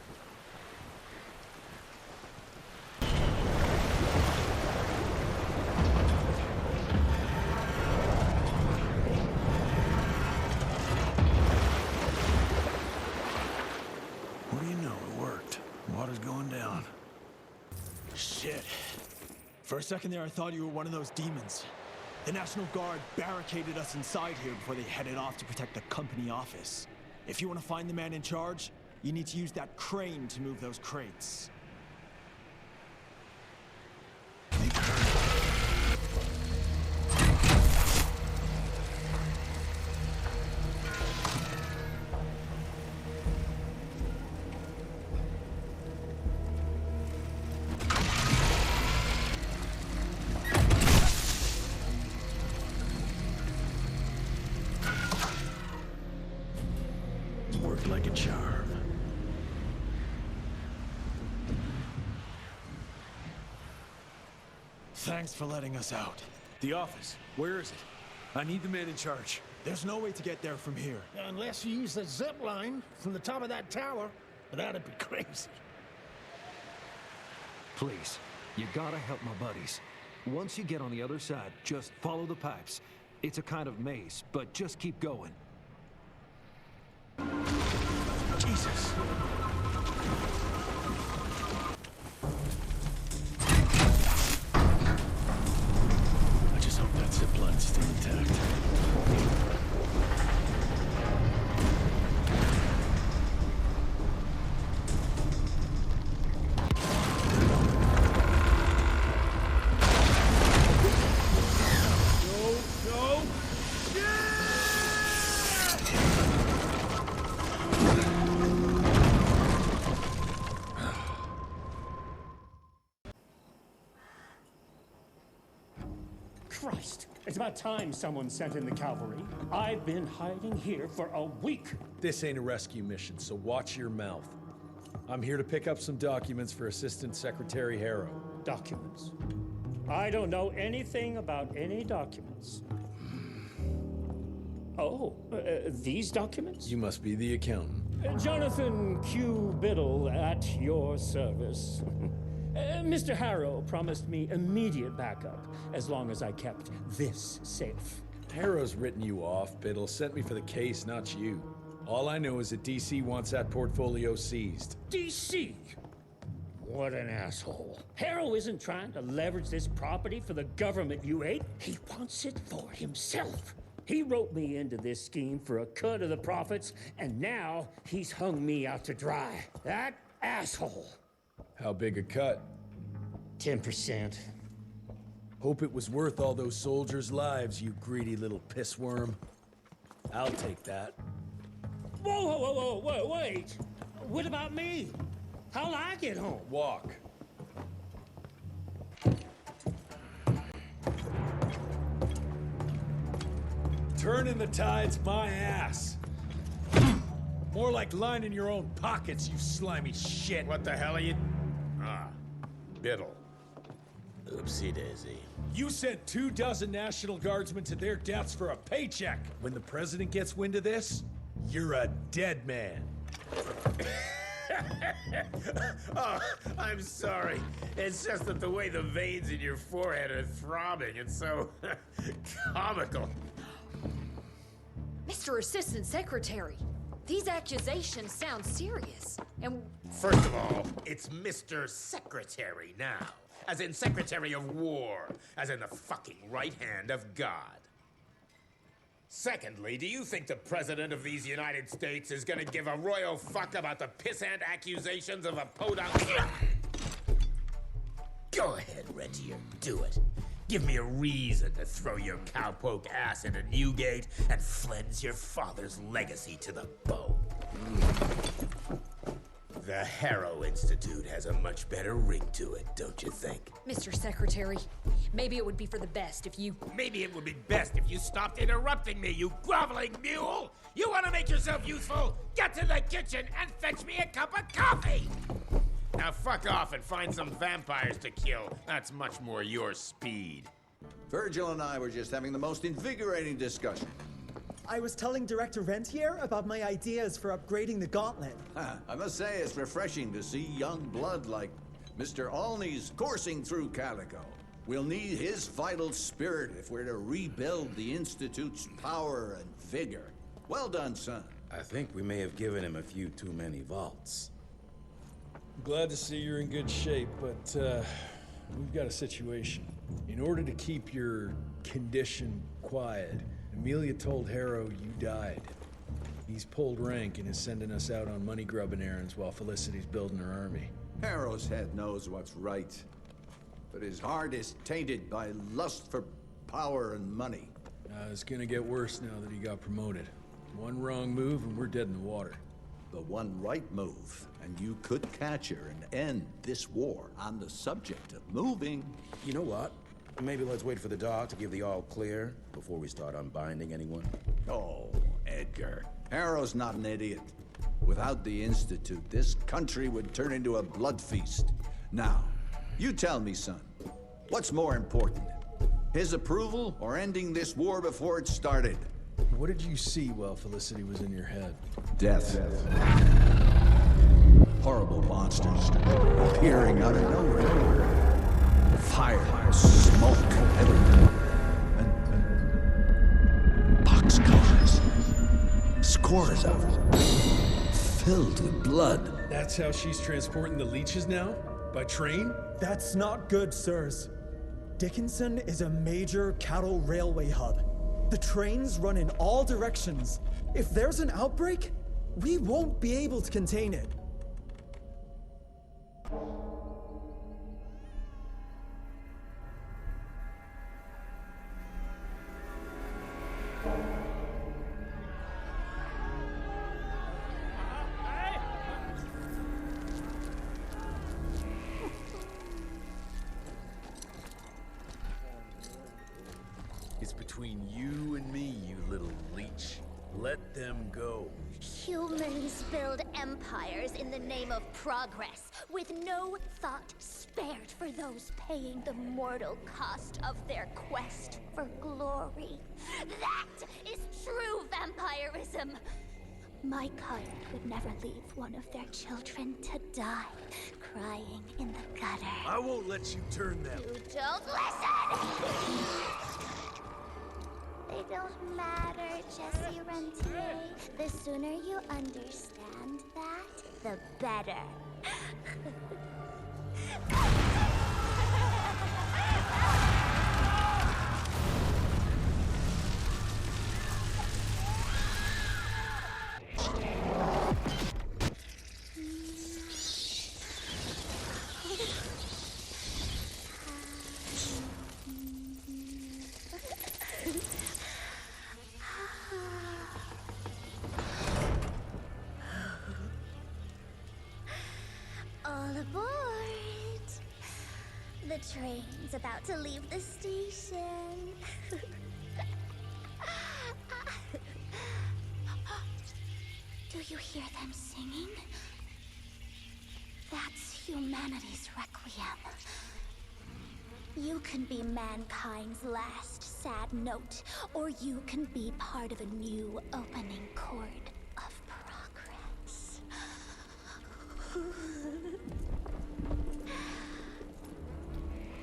What do you know? It worked. Water's going down. Shit. For a second there, I thought you were one of those demons. The National Guard barricaded us inside here before they headed off to protect the company office. If you want to find the man in charge, you need to use that crane to move those crates. Thanks for letting us out. The office. Where is it? I need the man in charge. There's no way to get there from here. Unless you use the zip line from the top of that tower. But that'd be crazy. Please, you gotta help my buddies. Once you get on the other side, just follow the pipes. It's a kind of maze, but just keep going. Jesus! I just hope that zip line's still intact. Christ, it's about time someone sent in the cavalry. I've been hiding here for a week. This ain't a rescue mission, so watch your mouth. I'm here to pick up some documents for Assistant Secretary Harrow. Documents? I don't know anything about any documents. Oh, these documents? You must be the accountant. Jonathan Q. Biddle at your service. Mr. Harrow promised me immediate backup as long as I kept this safe. Harrow's written you off, Biddle. Sent me for the case, not you. All I know is that DC wants that portfolio seized. DC? What an asshole. Harrow isn't trying to leverage this property for the government you ate. He wants it for himself. He wrote me into this scheme for a cut of the profits, and now he's hung me out to dry. That asshole. How big a cut? 10%. Hope it was worth all those soldiers' lives, you greedy little pissworm. I'll take that. Whoa, wait. What about me? How'll I get home? Walk. Turning the tide's my ass. More like lining your own pockets, you slimy shit. What the hell are you... Ah, Biddle. Oopsie daisy. You sent 24 National Guardsmen to their deaths for a paycheck. When the president gets wind of this, you're a dead man. Oh, I'm sorry. It's just that the way the veins in your forehead are throbbing, it's so comical. Mr. Assistant Secretary, these accusations sound serious. And first of all, it's Mr. Secretary now. As in Secretary of War. As in the fucking right hand of God. Secondly, do you think the President of these United States is gonna give a royal fuck about the pissant accusations of a podunk? Go ahead, Rentier, do it. Give me a reason to throw your cowpoke ass into Newgate and cleanse your father's legacy to the bone. The Harrow Institute has a much better ring to it, don't you think? Mr. Secretary, maybe it would be for the best if you... Maybe it would be best if you stopped interrupting me, you groveling mule! You want to make yourself useful? Get to the kitchen and fetch me a cup of coffee! Now fuck off and find some vampires to kill. That's much more your speed. Virgil and I were just having the most invigorating discussion. I was telling Director Rentier about my ideas for upgrading the Gauntlet. I must say it's refreshing to see young blood like Mr. Olney's coursing through Calico. We'll need his vital spirit if we're to rebuild the Institute's power and vigor. Well done, son. I think we may have given him a few too many vaults. Glad to see you're in good shape, but we've got a situation. In order to keep your condition quiet, Emilia told Harrow you died. He's pulled rank and is sending us out on money-grubbing errands while Felicity's building her army. Harrow's head knows what's right, but his heart is tainted by lust for power and money. It's gonna get worse now that he got promoted. One wrong move and we're dead in the water. The one right move, and you could catch her and end this war. On the subject of moving... You know what? Maybe let's wait for the doc to give the all clear before we start unbinding anyone. Oh, Edgar. Harrow's not an idiot. Without the Institute, this country would turn into a blood feast. Now, you tell me, son, What's more important? His approval or ending this war before it started? What did you see while Felicity was in your head? Death. Horrible monsters appearing out of nowhere. Fire, smoke everywhere. And boxcars. Scores of them. Filled with blood. That's how she's transporting the leeches now? By train? That's not good, sirs. Dickinson is a major cattle railway hub. The trains run in all directions. If there's an outbreak, we won't be able to contain it. It's between you and me, you little leech. Let them go. Humans build empires in the name of progress, with no thought spared for those paying the mortal cost of their quest for glory. That is true vampirism! My kind would never leave one of their children to die, crying in the gutter. I won't let you turn them. You don't listen! They don't matter, Jesse Rentier. The sooner you understand that, the better. All aboard! The train's about to leave the station. Do you hear them singing? That's humanity's requiem. You can be mankind's last sad note, or you can be part of a new opening chord of progress.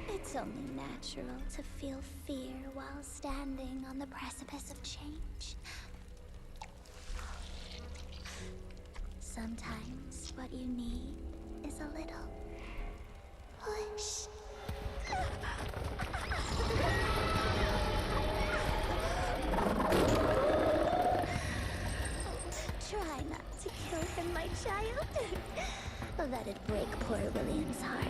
It's only natural to feel fear while standing on the precipice of change. Sometimes what you need is a little push. Try not to kill him, my child. That'd break poor William's heart.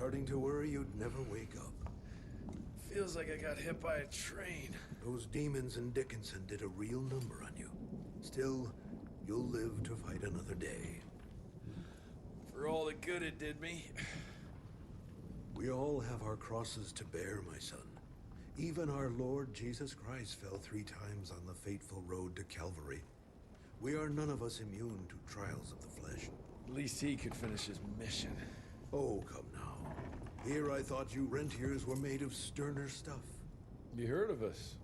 starting to worry you'd never wake up. Feels like I got hit by a train. Those demons in Dickinson did a real number on you. Still, you'll live to fight another day. For all the good it did me. We all have our crosses to bear, my son. Even our Lord Jesus Christ fell 3 times on the fateful road to Calvary. We are none of us immune to trials of the flesh. At least he could finish his mission. Oh, come now. Here I thought you Rentiers were made of sterner stuff. You heard of us?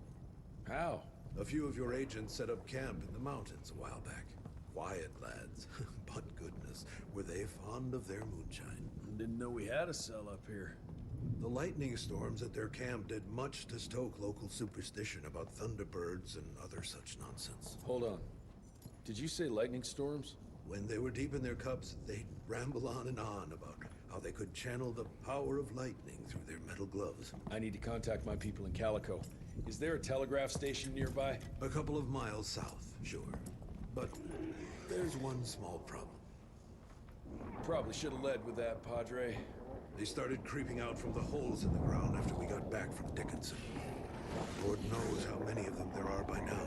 How? A few of your agents set up camp in the mountains a while back. Quiet lads, but goodness, were they fond of their moonshine. Didn't know we had a cell up here. The lightning storms at their camp did much to stoke local superstition about thunderbirds and other such nonsense. Hold on. Did you say lightning storms? When they were deep in their cups, they'd ramble on and on about how they could channel the power of lightning through their metal gloves. I need to contact my people in Calico. Is there a telegraph station nearby? A couple of miles south, sure. But there's one small problem. Probably should have led with that, Padre. They started creeping out from the holes in the ground after we got back from Dickinson. Lord knows how many of them there are by now.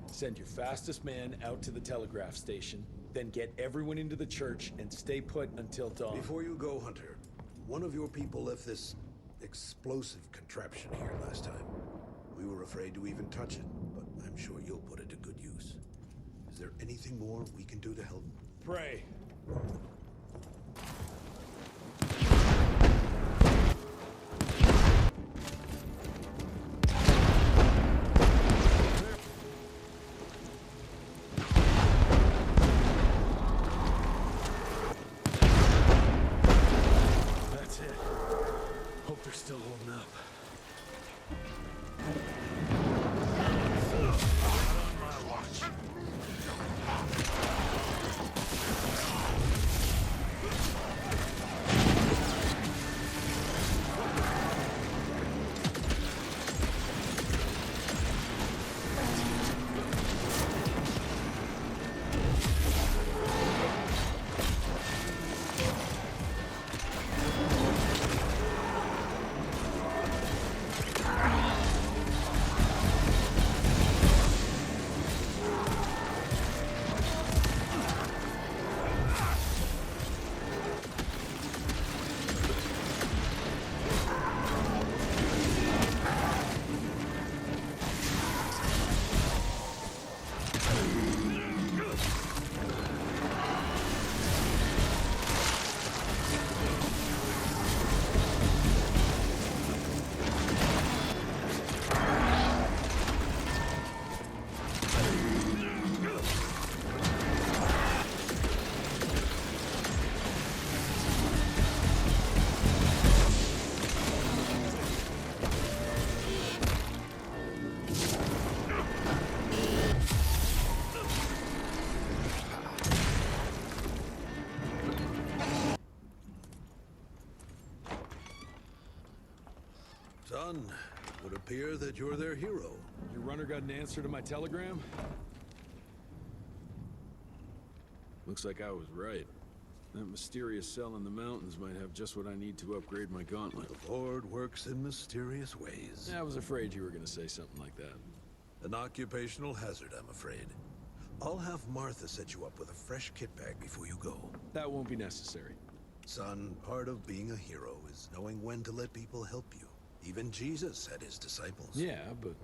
Send your fastest man out to the telegraph station, then get everyone into the church and stay put until dawn. Before you go, Hunter, one of your people left this explosive contraption here last time. We were afraid to even touch it, but I'm sure you'll put it to good use. Is there anything more we can do to help? Pray. That's it. Hope they're still holding up. Son, it would appear that you're their hero. Your runner got an answer to my telegram? Looks like I was right. That mysterious cell in the mountains might have just what I need to upgrade my gauntlet. The Lord works in mysterious ways. I was afraid you were gonna say something like that. An occupational hazard, I'm afraid. I'll have Martha set you up with a fresh kit bag before you go. That won't be necessary. Son, part of being a hero is knowing when to let people help you. Even Jesus had his disciples. Yeah, but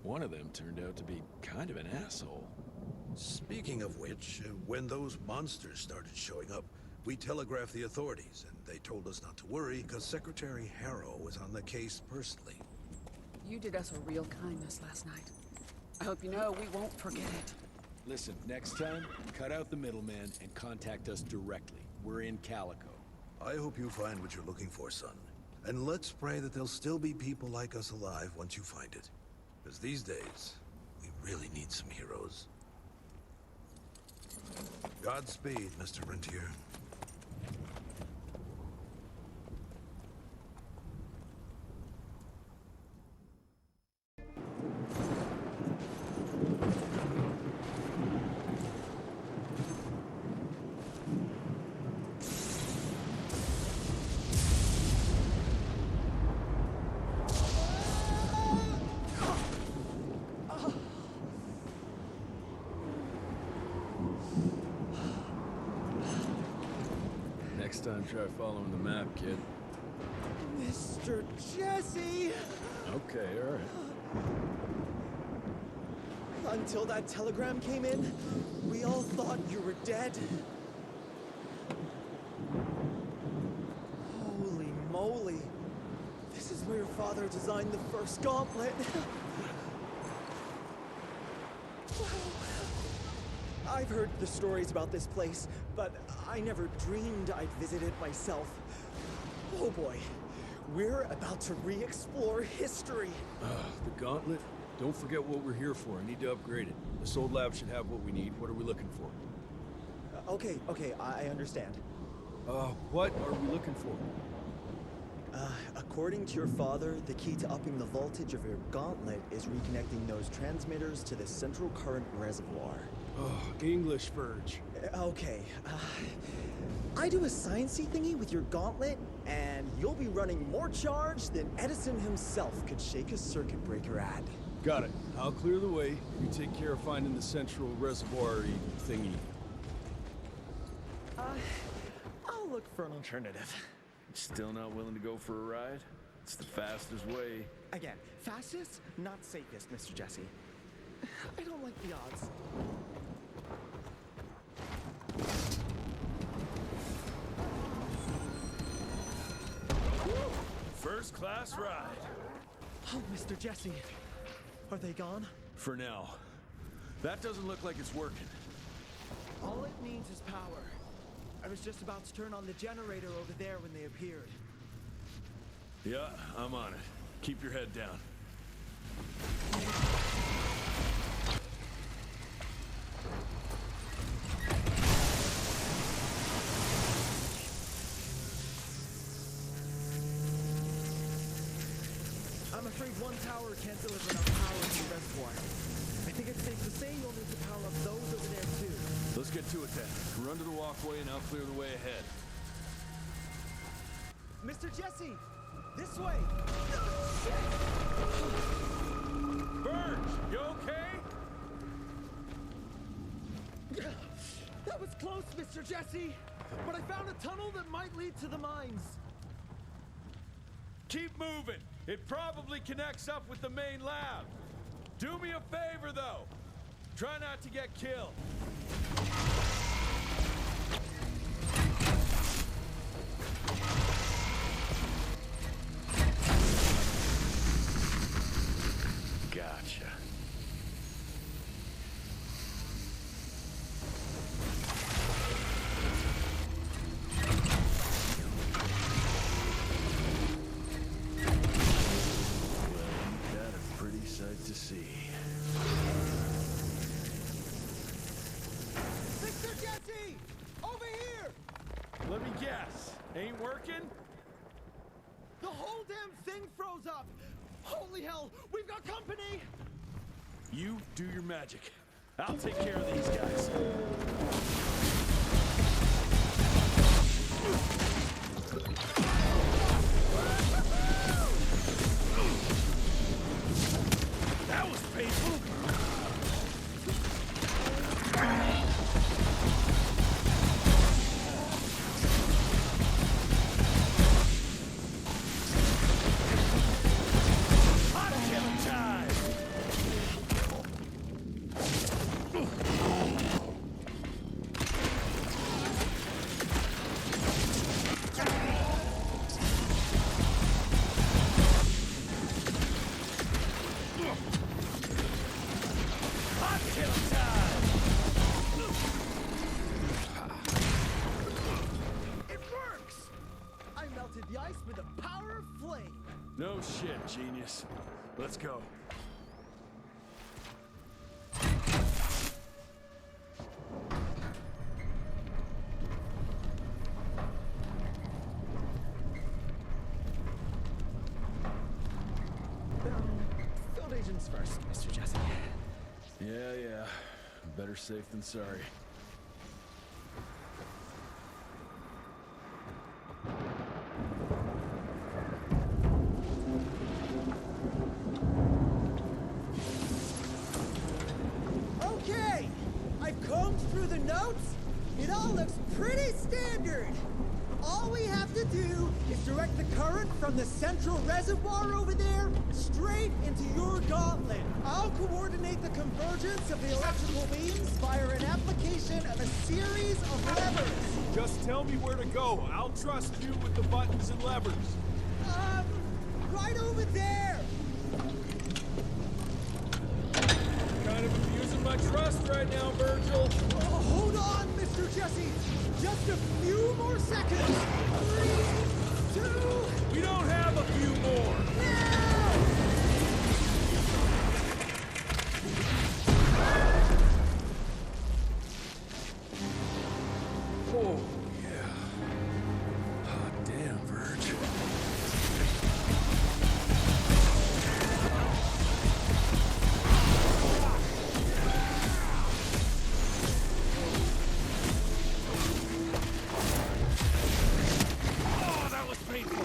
one of them turned out to be kind of an asshole. Speaking of which, when those monsters started showing up, we telegraphed the authorities, and they told us not to worry because Secretary Harrow was on the case personally. You did us a real kindness last night. I hope you know we won't forget it. Listen, next time, cut out the middleman and contact us directly. We're in Calico. I hope you find what you're looking for, son. And let's pray that there'll still be people like us alive once you find it. Because these days, we really need some heroes. Godspeed, Mr. Rentier. Try following the map, kid. Mr. Jesse! Okay, alright. Until that telegram came in, we all thought you were dead. Holy moly. This is where your father designed the first gauntlet. I've heard the stories about this place, but I never dreamed I'd visit it myself. Oh boy, we're about to re-explore history. The gauntlet? Don't forget what we're here for. I need to upgrade it. This old lab should have what we need. What are we looking for? Okay, I understand. What are we looking for? According to your father, the key to upping the voltage of your gauntlet is reconnecting those transmitters to the central current reservoir. Oh, English, Verge. Okay. I do a sciencey thingy with your gauntlet, and you'll be running more charge than Edison himself could shake a circuit breaker at. Got it. I'll clear the way. You take care of finding the central reservoir-y thingy. I'll look for an alternative. Still not willing to go for a ride? It's the fastest way. Again, fastest, not safest, Mr. Jesse. I don't like the odds. First class ride. Oh, Mr. Jesse. Are they gone? For now. That doesn't look like it's working. All it needs is power. I was just about to turn on the generator over there when they appeared. Yeah, I'm on it. Keep your head down. I'm afraid one tower can't deliver enough power to the reservoir. I think it's safe to say you'll need to power up those over there too. Let's get to it then. Run to the walkway and I'll clear the way ahead. Mr. Jesse! This way! Verge, you okay? That was close, Mr. Jesse! But I found a tunnel that might lead to the mines. Keep moving. It probably connects up with the main lab. Do me a favor, though. Try not to get killed. Gotcha. Sight to see. Mr. Jesse! Over here! Let me guess. Ain't working? The whole damn thing froze up! Holy hell! We've got company! You do your magic. I'll take care of these guys. That was painful. Hot killing time. The ice with the power of flame. No shit, genius. Let's go. Field agents first, Mr. Jesse. Yeah. Better safe than sorry. Okay! I've combed through the notes. It all looks pretty standard. All we have to do is direct the current from the central reservoir over there straight into your gauntlet. I'll coordinate the convergence of the electrical beams via an application of a series of levers. Just tell me where to go. I'll trust you with the buttons and levers. Right over there. Kind of abusing my trust right now, Virgil. Hold on, Mr. Jesse. Just a few more seconds. 3, 2... We don't have a few more. Oh, yeah. Hot damn, Virgil. Oh, that was painful.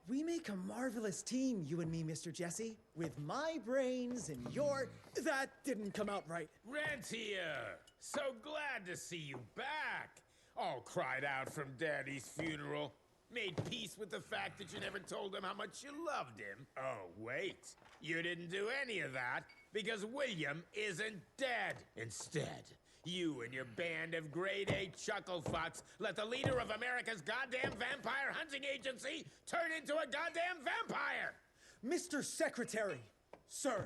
We make a marvelous team, you and me, Mr. Jesse. With my brains and your... That didn't come out right. Rentier! So glad to see you back! All cried out from Daddy's funeral. Made peace with the fact that you never told him how much you loved him. Oh, wait. You didn't do any of that because William isn't dead. Instead, you and your band of grade-A chucklefucks let the leader of America's goddamn vampire hunting agency turn into a goddamn vampire! Mr. Secretary, sir,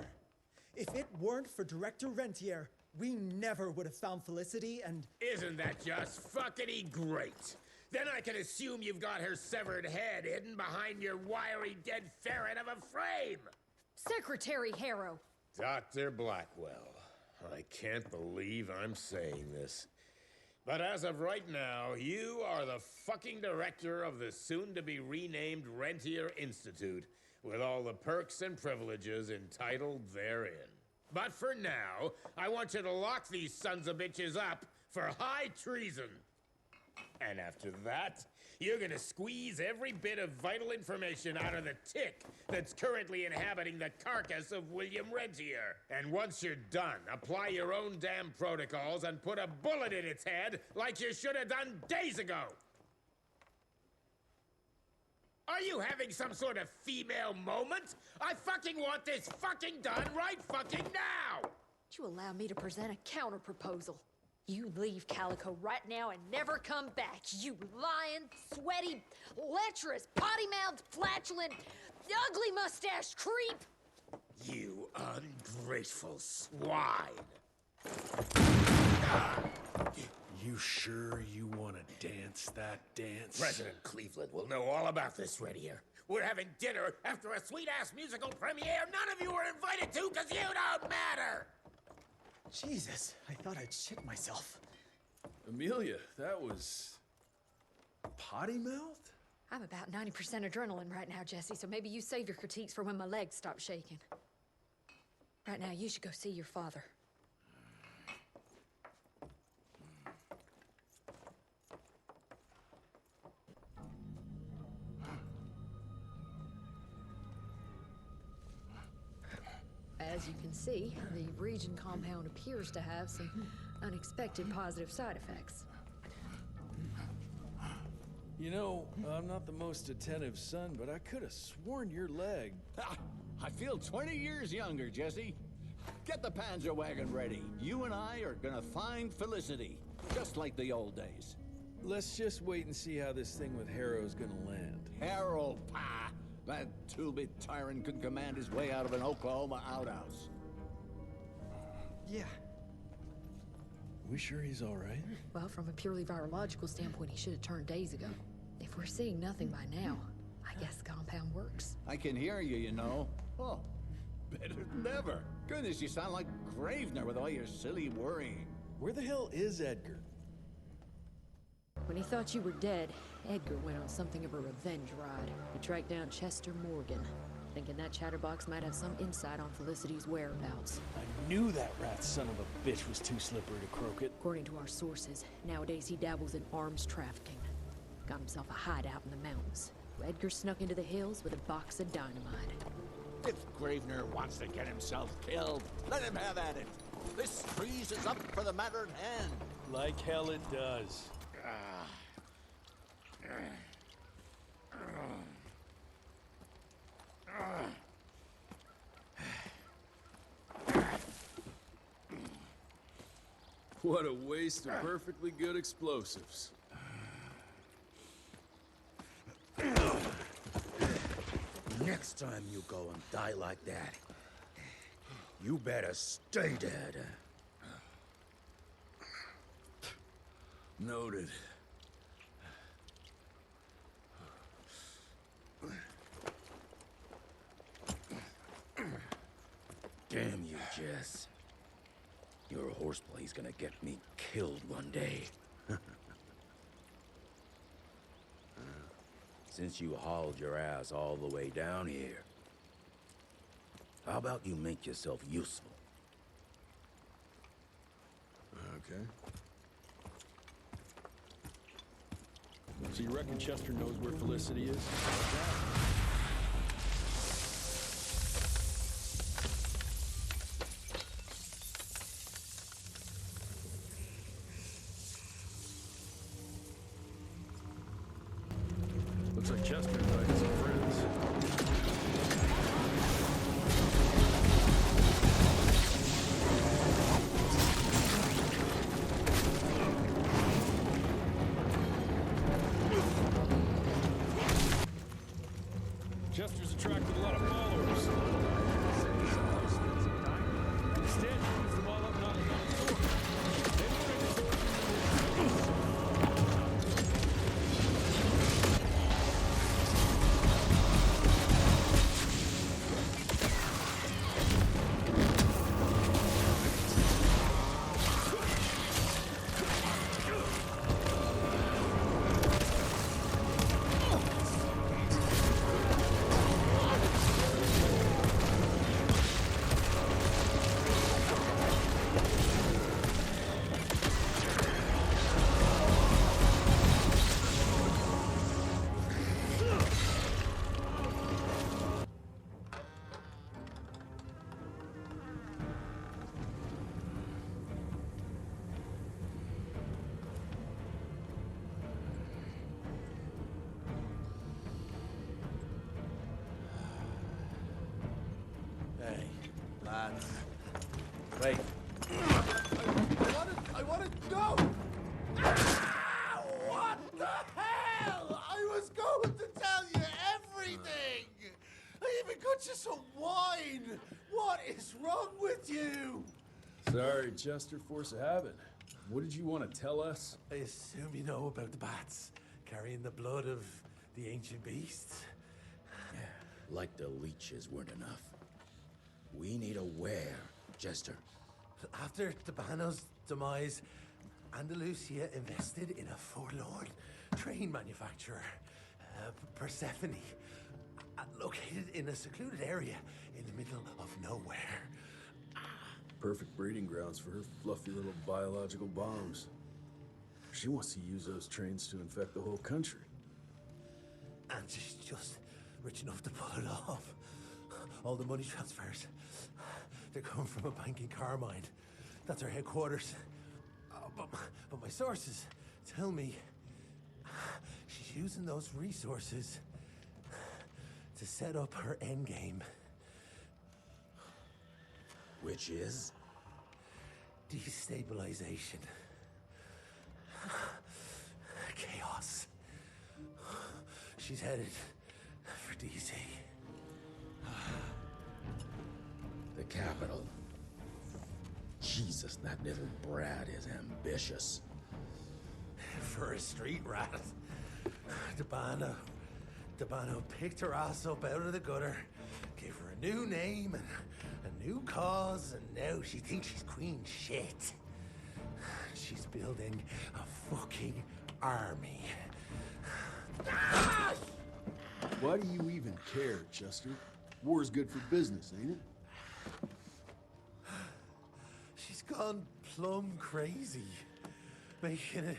if it weren't for Director Rentier, we never would have found Felicity and... Isn't that just fuckity great? Then I can assume you've got her severed head hidden behind your wiry dead ferret of a frame! Secretary Harrow! Dr. Blackwell, I can't believe I'm saying this. But as of right now, you are the fucking director of the soon-to-be renamed Rentier Institute, with all the perks and privileges entitled therein. But for now, I want you to lock these sons of bitches up for high treason. And after that, you're gonna squeeze every bit of vital information out of the tick that's currently inhabiting the carcass of William Rentier. And once you're done, apply your own damn protocols and put a bullet in its head like you should have done days ago. Are you having some sort of female moment? I fucking want this fucking done right fucking now! Would you allow me to present a counter-proposal? You leave Calico right now and never come back, you lying, sweaty, lecherous, potty-mouthed, flatulent, ugly-mustached creep! You ungrateful swine! You sure you want to dance that dance? President Cleveland will know all about this, Rentier. We're having dinner after a sweet-ass musical premiere none of you were invited to because you don't matter! Jesus, I thought I'd shit myself. Emilia, that was... potty-mouthed? I'm about 90% adrenaline right now, Jesse, so maybe you save your critiques for when my legs stop shaking. Right now, you should go see your father. As you can see, the region compound appears to have some unexpected positive side effects. You know, I'm not the most attentive son, but I could have sworn your leg... I feel 20 years younger, Jesse. Get the Panzer wagon ready. You and I are gonna find Felicity. just like the old days. Let's just wait and see how this thing with Harrow's gonna land. Harrow, pah! That two-bit tyrant could command his way out of an Oklahoma outhouse. Yeah. We sure he's all right? Well, from a purely virological standpoint, he should have turned days ago. If we're seeing nothing by now, I guess the compound works. I can hear you, you know. Oh, better than ever. Goodness, you sound like Gravenor with all your silly worrying. Where the hell is Edgar? When he thought you were dead, Edgar went on something of a revenge ride. He tracked down Chester Morgan, thinking that chatterbox might have some insight on Felicity's whereabouts. I knew that rat son of a bitch was too slippery to croak it. According to our sources, nowadays he dabbles in arms trafficking. Got himself a hideout in the mountains. Edgar snuck into the hills with a box of dynamite. If Gravenor wants to get himself killed, let him have at it. This trees is up for the matter at hand. Like hell it does. What a waste of perfectly good explosives. Next time you go and die like that, you better stay dead. Noted. Damn you, Jess. Your horseplay's gonna get me killed one day. Since you hauled your ass all the way down here, how about you make yourself useful? Okay. So you reckon Chester knows where Felicity is? Looks like Chester invited some friends. Chester's attracted a lot of followers. Instead, he moves them all up knocking on the door. Wait. I want to go! Ah, what the hell? I was going to tell you everything! I even got you some wine! What is wrong with you? Sorry, Chester, force of habit. What did you want to tell us? I assume you know about the bats, carrying the blood of the ancient beasts. Like the leeches weren't enough. We need a where, Chester. After Tabano's demise, Andalusia invested in a forlorn train manufacturer, Persephone, located in a secluded area in the middle of nowhere. Perfect breeding grounds for her fluffy little biological bombs. She wants to use those trains to infect the whole country. And she's just rich enough to pull it off. All the money transfers, they're coming from a bank in Carmine. That's her headquarters. But my sources tell me she's using those resources to set up her endgame. Which is? Destabilization. she's headed for DC. The capital. Jesus, that little brat is ambitious. For a street rat. Debano picked her ass up out of the gutter, gave her a new name and a new cause, and now she thinks she's queen shit. She's building a fucking army. Why do you even care, Chester? War's good for business, ain't it? She's gone plumb crazy, making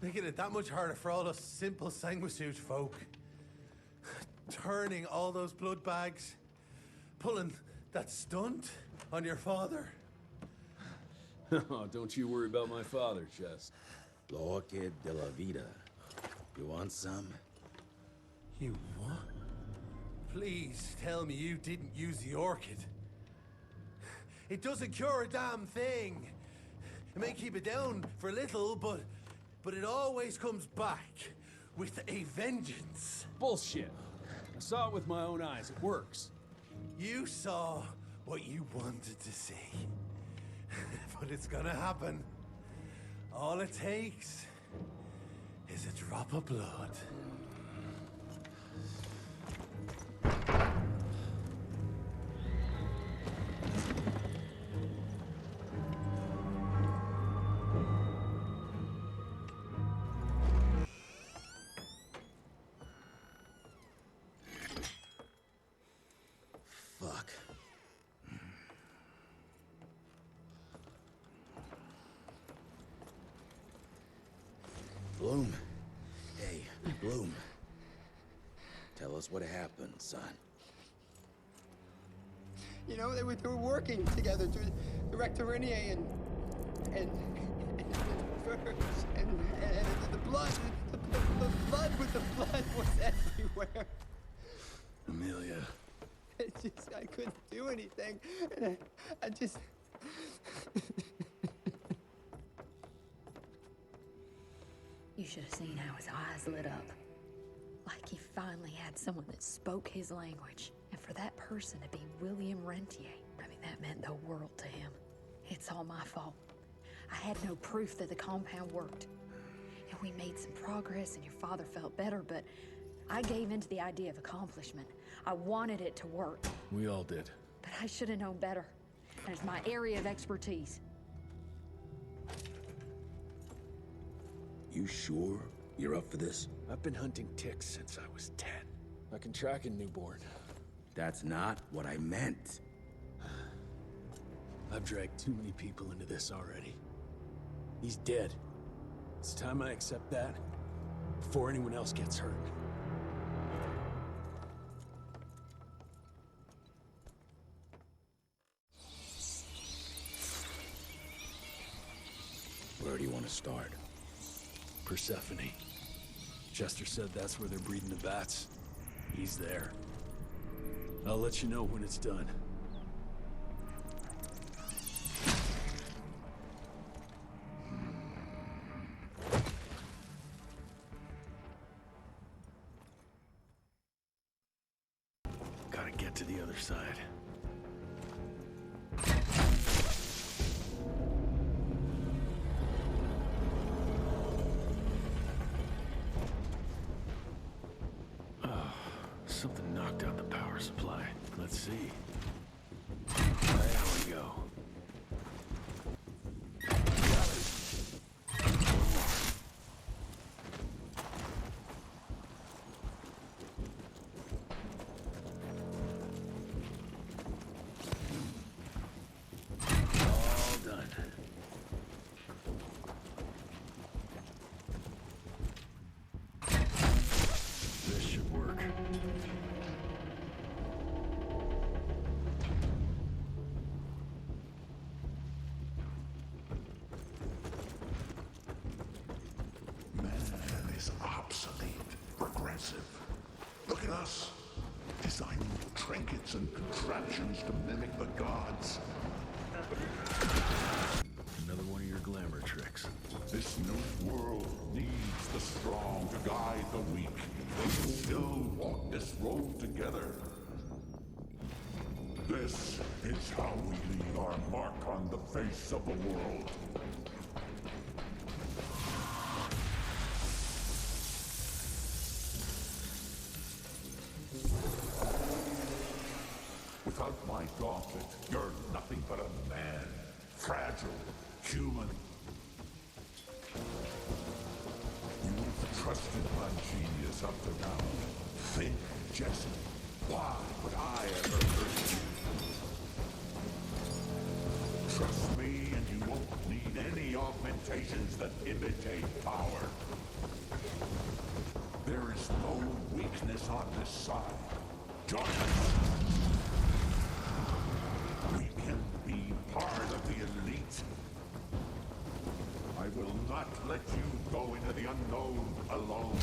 it that much harder for all us simple sanguisuge folk. Turning all those blood bags, pulling that stunt on your father. Oh, don't you worry about my father, Chest. L'orchid de la vida. You want some? You what? Please tell me you didn't use the orchid. It doesn't cure a damn thing. It may keep it down for a little, but it always comes back with a vengeance. Bullshit. I saw it with my own eyes. It works. You saw what you wanted to see. But it's gonna happen. All it takes is a drop of blood. Fuck. Bloom. Hey, Bloom. Tell us what happened, son. You know, they were working together, Director Rentier and Verge, and the blood with the blood was everywhere. Emilia. I couldn't do anything, and I just... You should have seen how his eyes lit up. Like he finally had someone that spoke his language. And for that person to be William Rentier, I mean, that meant the world to him. It's all my fault. I had no proof that the compound worked. And we made some progress and your father felt better, but I gave in to the idea of accomplishment. I wanted it to work. We all did. But I should have known better. And it's my area of expertise. You sure you're up for this? I've been hunting ticks since I was 10. I can track a newborn. That's not what I meant. I've dragged too many people into this already. He's dead. It's time I accept that before anyone else gets hurt. Where do you want to start? Persephone. Chester said that's where they're breeding the bats. He's there. I'll let you know when it's done. Gotta get to the other side. Something knocked out the power supply. Let's see. There we go. All done. This should work. Man is obsolete, regressive. Look at us, designing trinkets and contraptions to mimic the gods. Another one of your glamour tricks. This new world needs the strong. strong to guide the weak, they still walk this road together. This is how we leave our mark on the face of the world. Without my gauntlet, you're nothing but a man. Fragile, human. You've trusted my genius up to now. Think, Jesse, why would I ever hurt you? Trust me and you won't need any augmentations that imitate power. There is no weakness on this side. Join us! We can be part of the elite. I will not let you go into the unknown alone.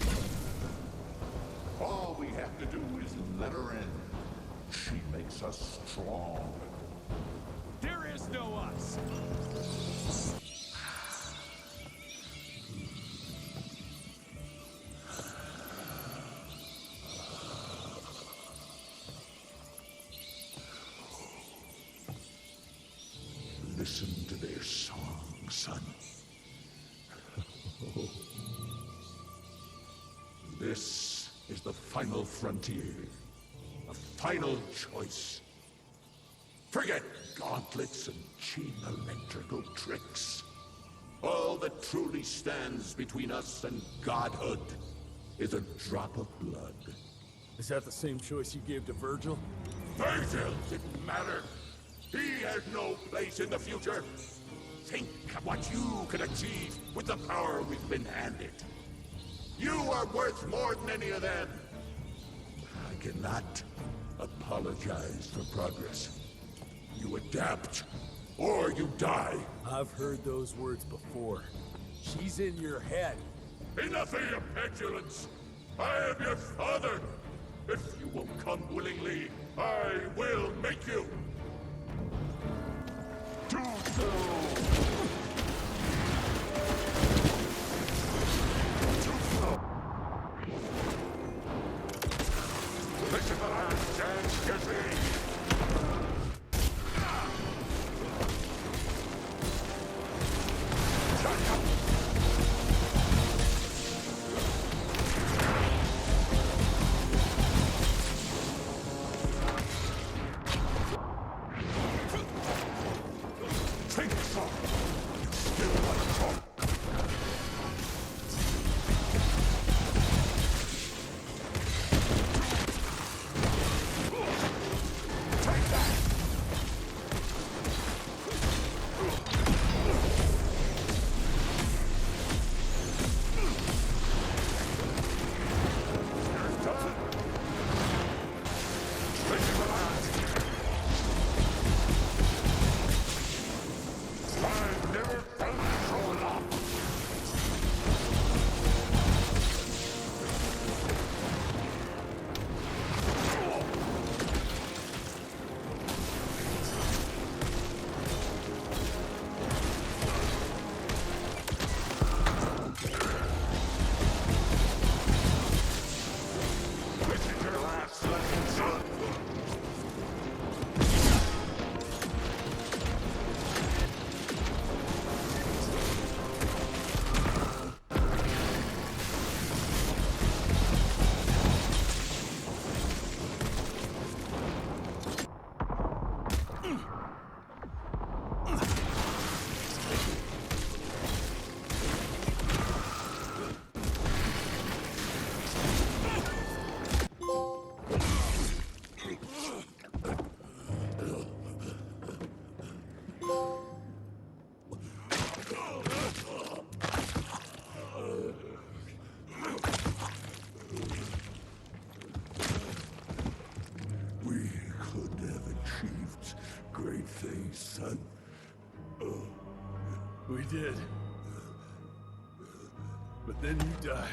All we have to do is let her in. She makes us strong. There is no us! Listen to their song, son. This is the final frontier. A final choice. Forget gauntlets and cheap electrical tricks. All that truly stands between us and godhood is a drop of blood. Is that the same choice you gave to Virgil? Virgil didn't matter. He had no place in the future. Think of what you could achieve with the power we've been handed. You are worth more than any of them. I cannot apologize for progress. You adapt, or you die. I've heard those words before. She's in your head. Enough of your petulance. I am your father. If you won't come willingly, I will make you. Do so! This is the last chance, Jesse! We did. But then you died.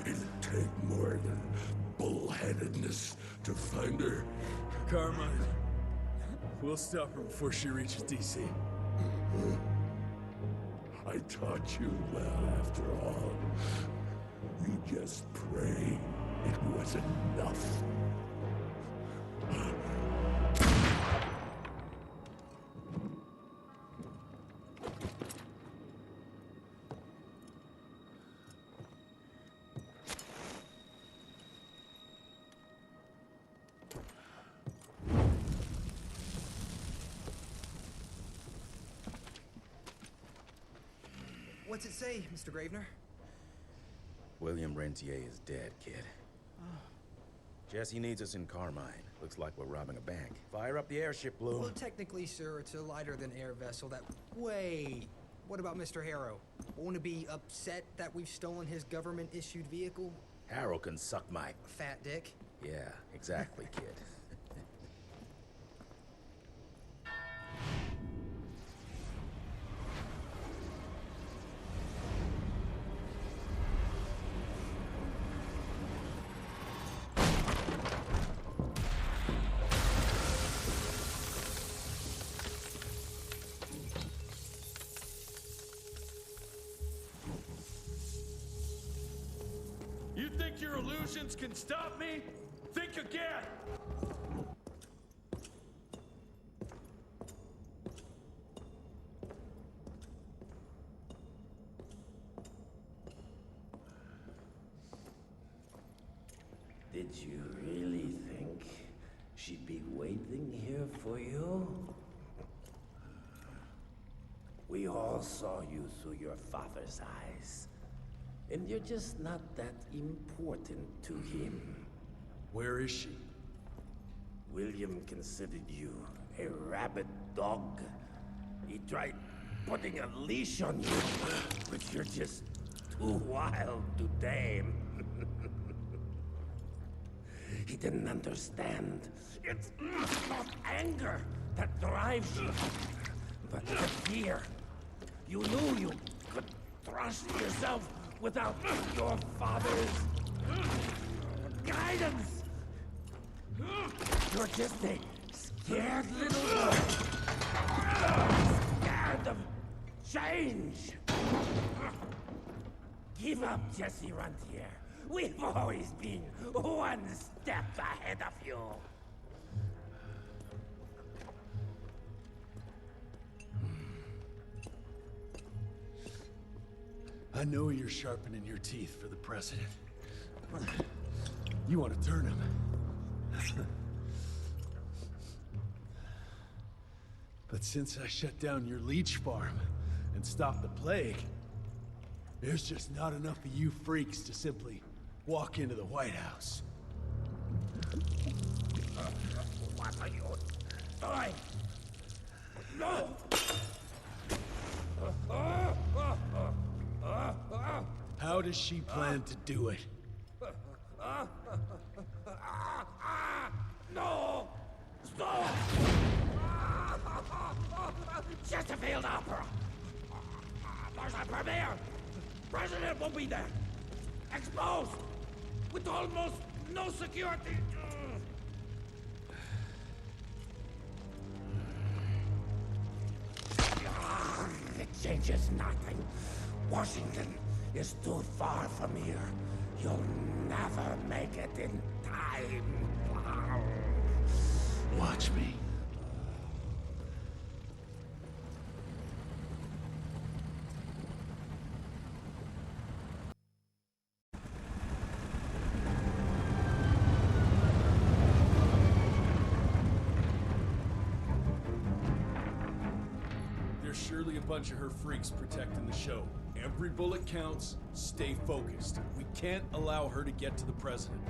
It'll take more than bullheadedness to find her. Carmine, we'll stop her before she reaches DC. I taught you well after all. You just pray it was enough. What's it say, Mr. Gravenor? William Rentier is dead, kid. Jesse needs us in Carmine. Looks like we're robbing a bank. Fire up the airship, Bloom. Well, technically, sir, it's a lighter-than-air vessel that... Wait! What about Mr. Harrow? Won't he be upset that we've stolen his government-issued vehicle? Harrow can suck my... Fat dick? Yeah, exactly, kid. You think your illusions can stop me? Think again! Did you really think she'd be waiting here for you? We all saw you through your father's eyes. And you're just not that important to him. Where is she? William considered you a rabid dog. He tried putting a leash on you, but you're just too wild to tame. He didn't understand. It's not anger that drives you, but the fear. You knew you could trust yourself without your father's guidance. You're just a scared little boy. Scared of change. Give up, Jesse Rentier. We've always been one step ahead of you. I know you're sharpening your teeth for the president. You want to turn him. But since I shut down your leech farm and stopped the plague, there's just not enough of you freaks to simply walk into the White House. What are you doing? No! How does she plan to do it? No! Stop! Just a failed opera. There's a premiere. President will be there. Exposed. With almost no security. It changes nothing. Washington is too far from here. You'll never make it in time. Watch me. There's surely a bunch of her freaks protecting the show. Every bullet counts. Stay focused. We can't allow her to get to the president.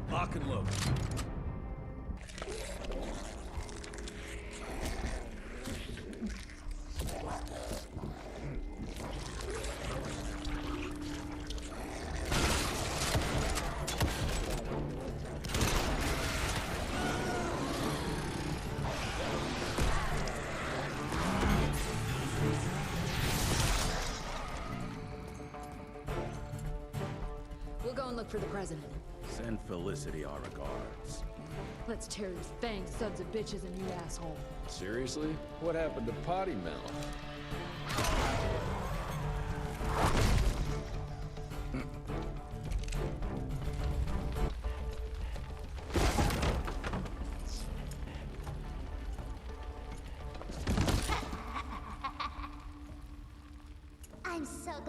Lock and load. We'll go and look for the president. Send Felicity our regards. Let's tear these fang sons of bitches a new asshole. Seriously? What happened to Potty Mouth?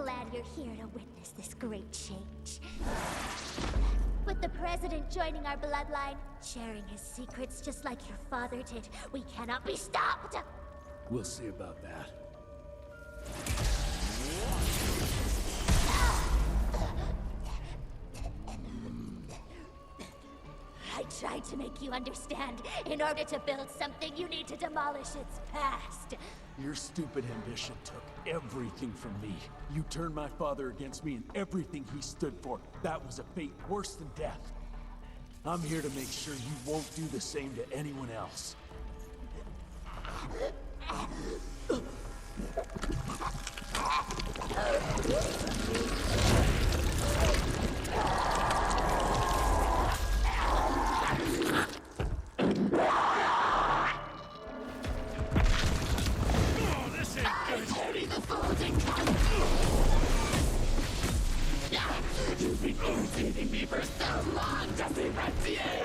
glad you're here to witness this great change. With the President joining our bloodline, sharing his secrets just like your father did, we cannot be stopped! We'll see about that. I tried to make you understand. In order to build something, you need to demolish its past. Your stupid ambition took everything from me. You turned my father against me and everything he stood for. That was a fate worse than death. I'm here to make sure you won't do the same to anyone else. You've been irritating me for so long, Jesse Rentier!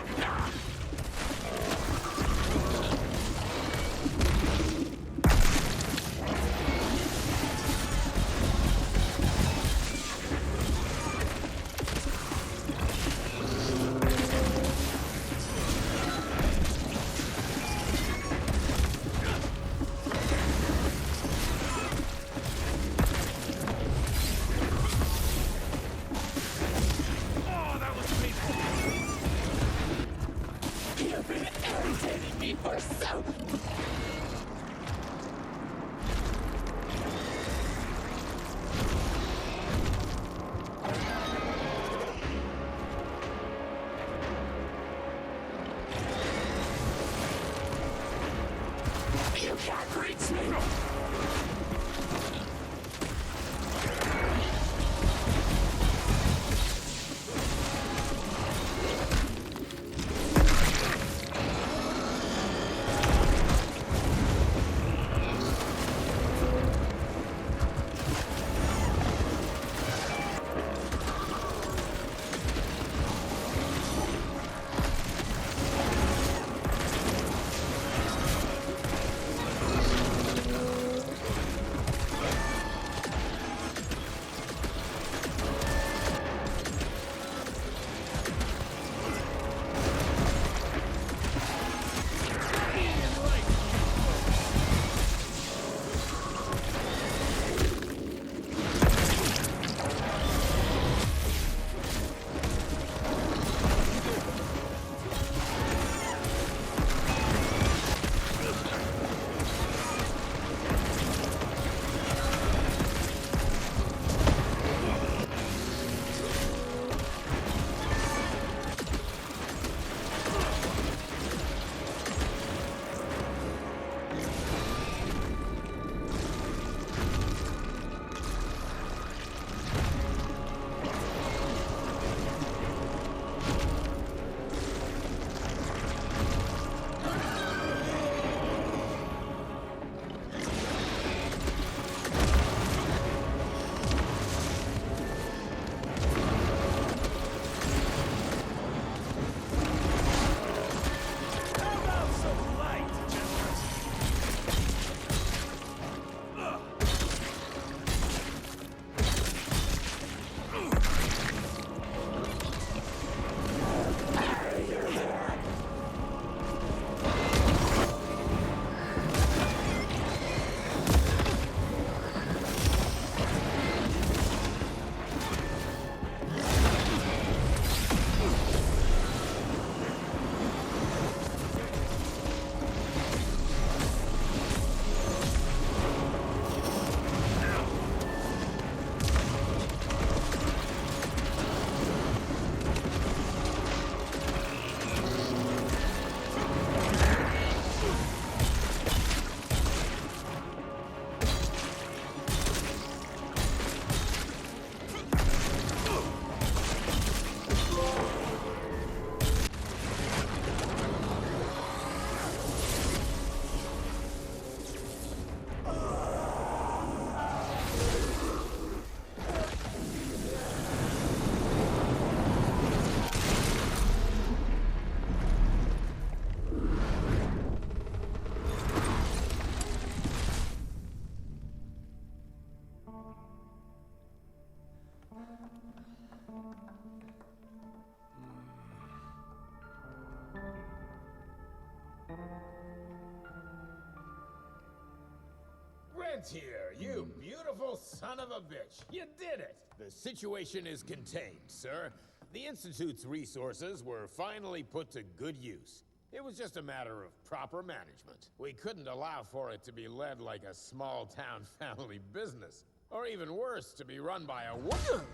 Rentier, you beautiful son of a bitch. You did it! The situation is contained, sir. The Institute's resources were finally put to good use. It was just a matter of proper management. We couldn't allow for it to be led like a small-town family business. Or even worse, to be run by a woman.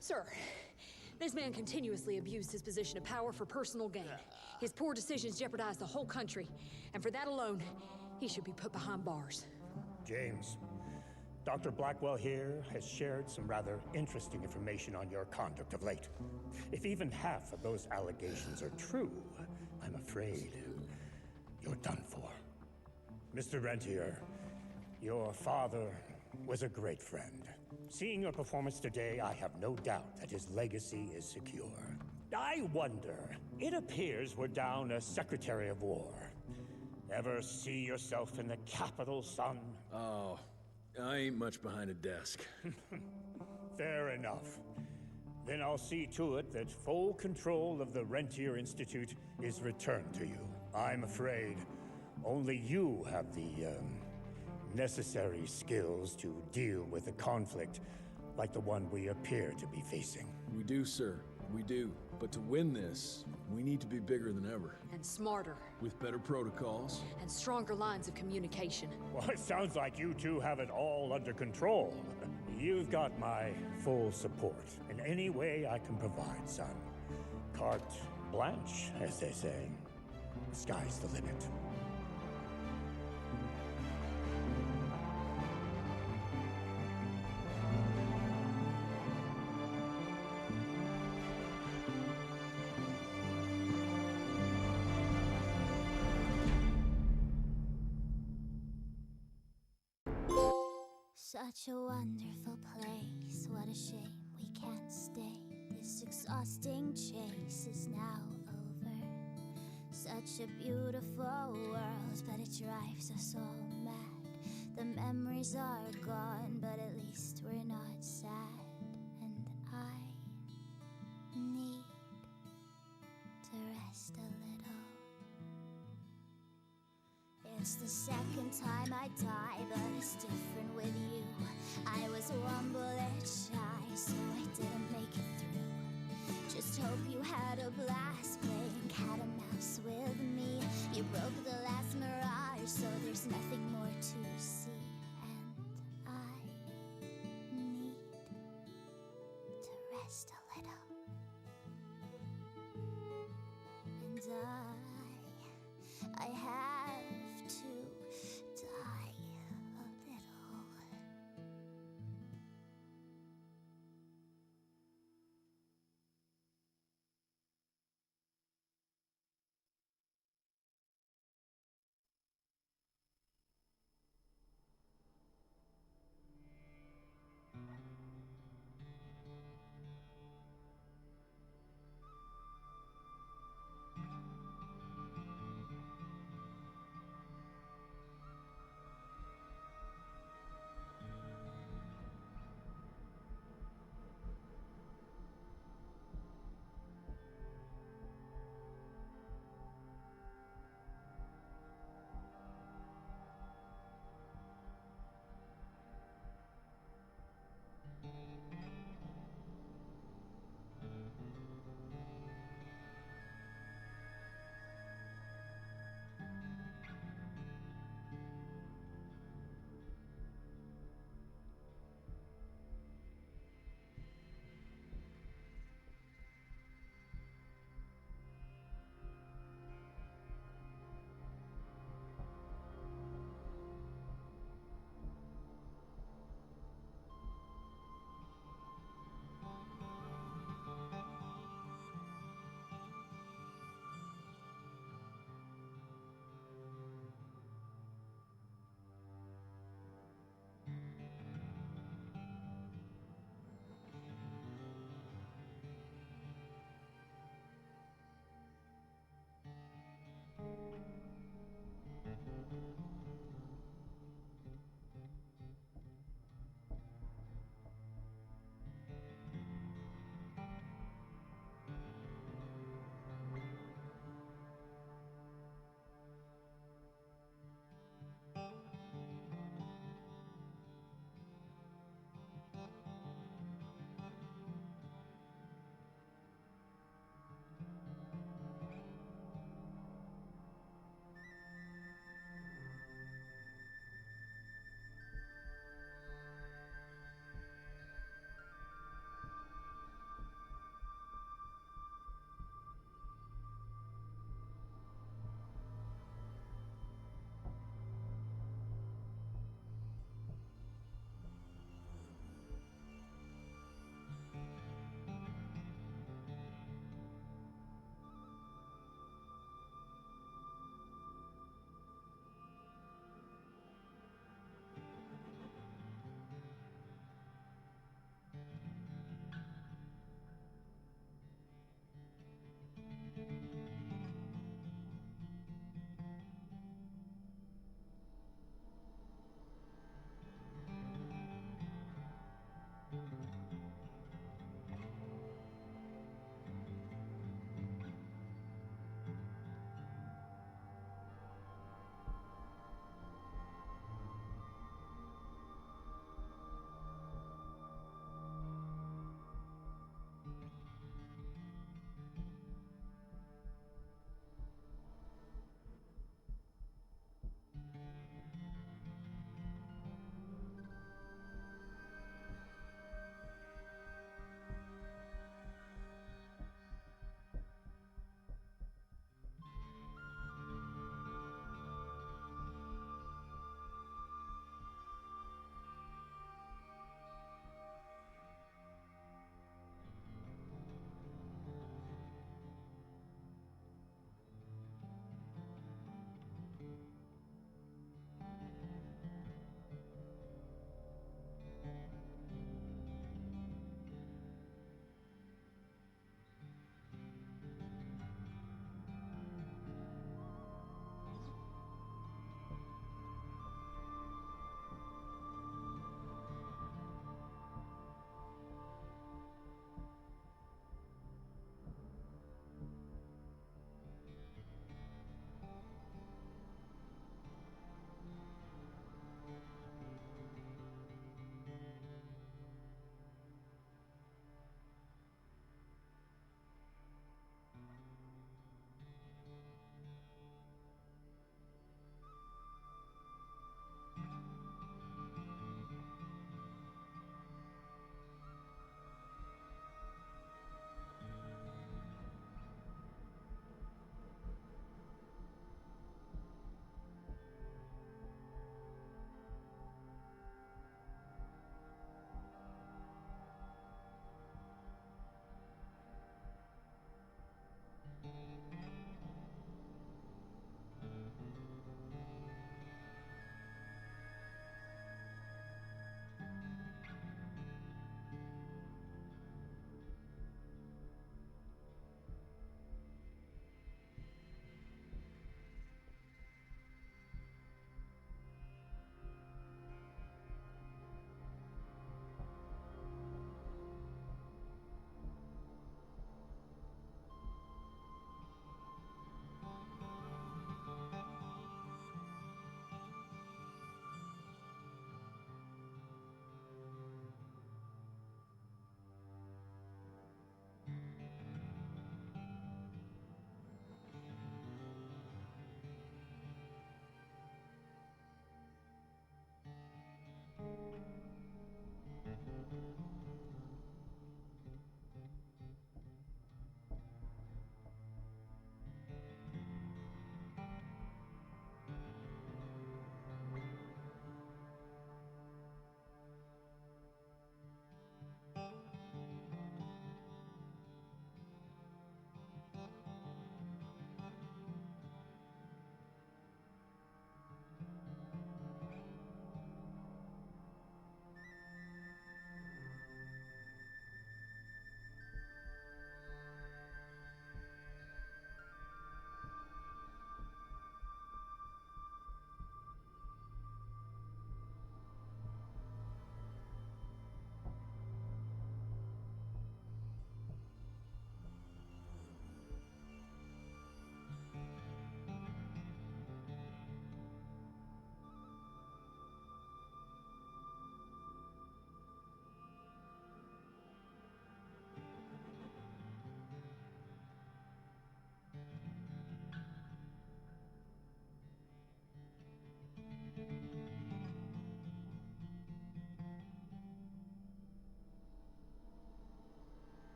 Sir, this man continuously abused his position of power for personal gain. His poor decisions jeopardized the whole country. And for that alone, he should be put behind bars. James, Dr. Blackwell here has shared some rather interesting information on your conduct of late. If even half of those allegations are true, I'm afraid you're done for. Mr. Rentier, your father was a great friend. Seeing your performance today, I have no doubt that his legacy is secure. I wonder, it appears we're down a Secretary of War. Ever see yourself in the capital, son? Oh, I ain't much behind a desk. Fair enough. Then I'll see to it that full control of the Rentier Institute is returned to you. I'm afraid only you have the, necessary skills to deal with a conflict like the one we appear to be facing. We do, sir. We do. But to win this, we need to be bigger than ever. And smarter. With better protocols. And stronger lines of communication. Well, it sounds like you two have it all under control. You've got my full support in any way I can provide, son. Carte blanche, as they say. The sky's the limit. Such a wonderful place, what a shame we can't stay. This exhausting chase is now over. Such a beautiful world, but it drives us all mad. The memories are gone, but at least we're not sad. And I need to rest a little. It's the second time I die, but it's different with you. I was one bullet shy, so I didn't make it through. Just hope you had a blast playing cat and mouse with me. You broke the last mirage, so there's nothing more to see. And I need to rest a little.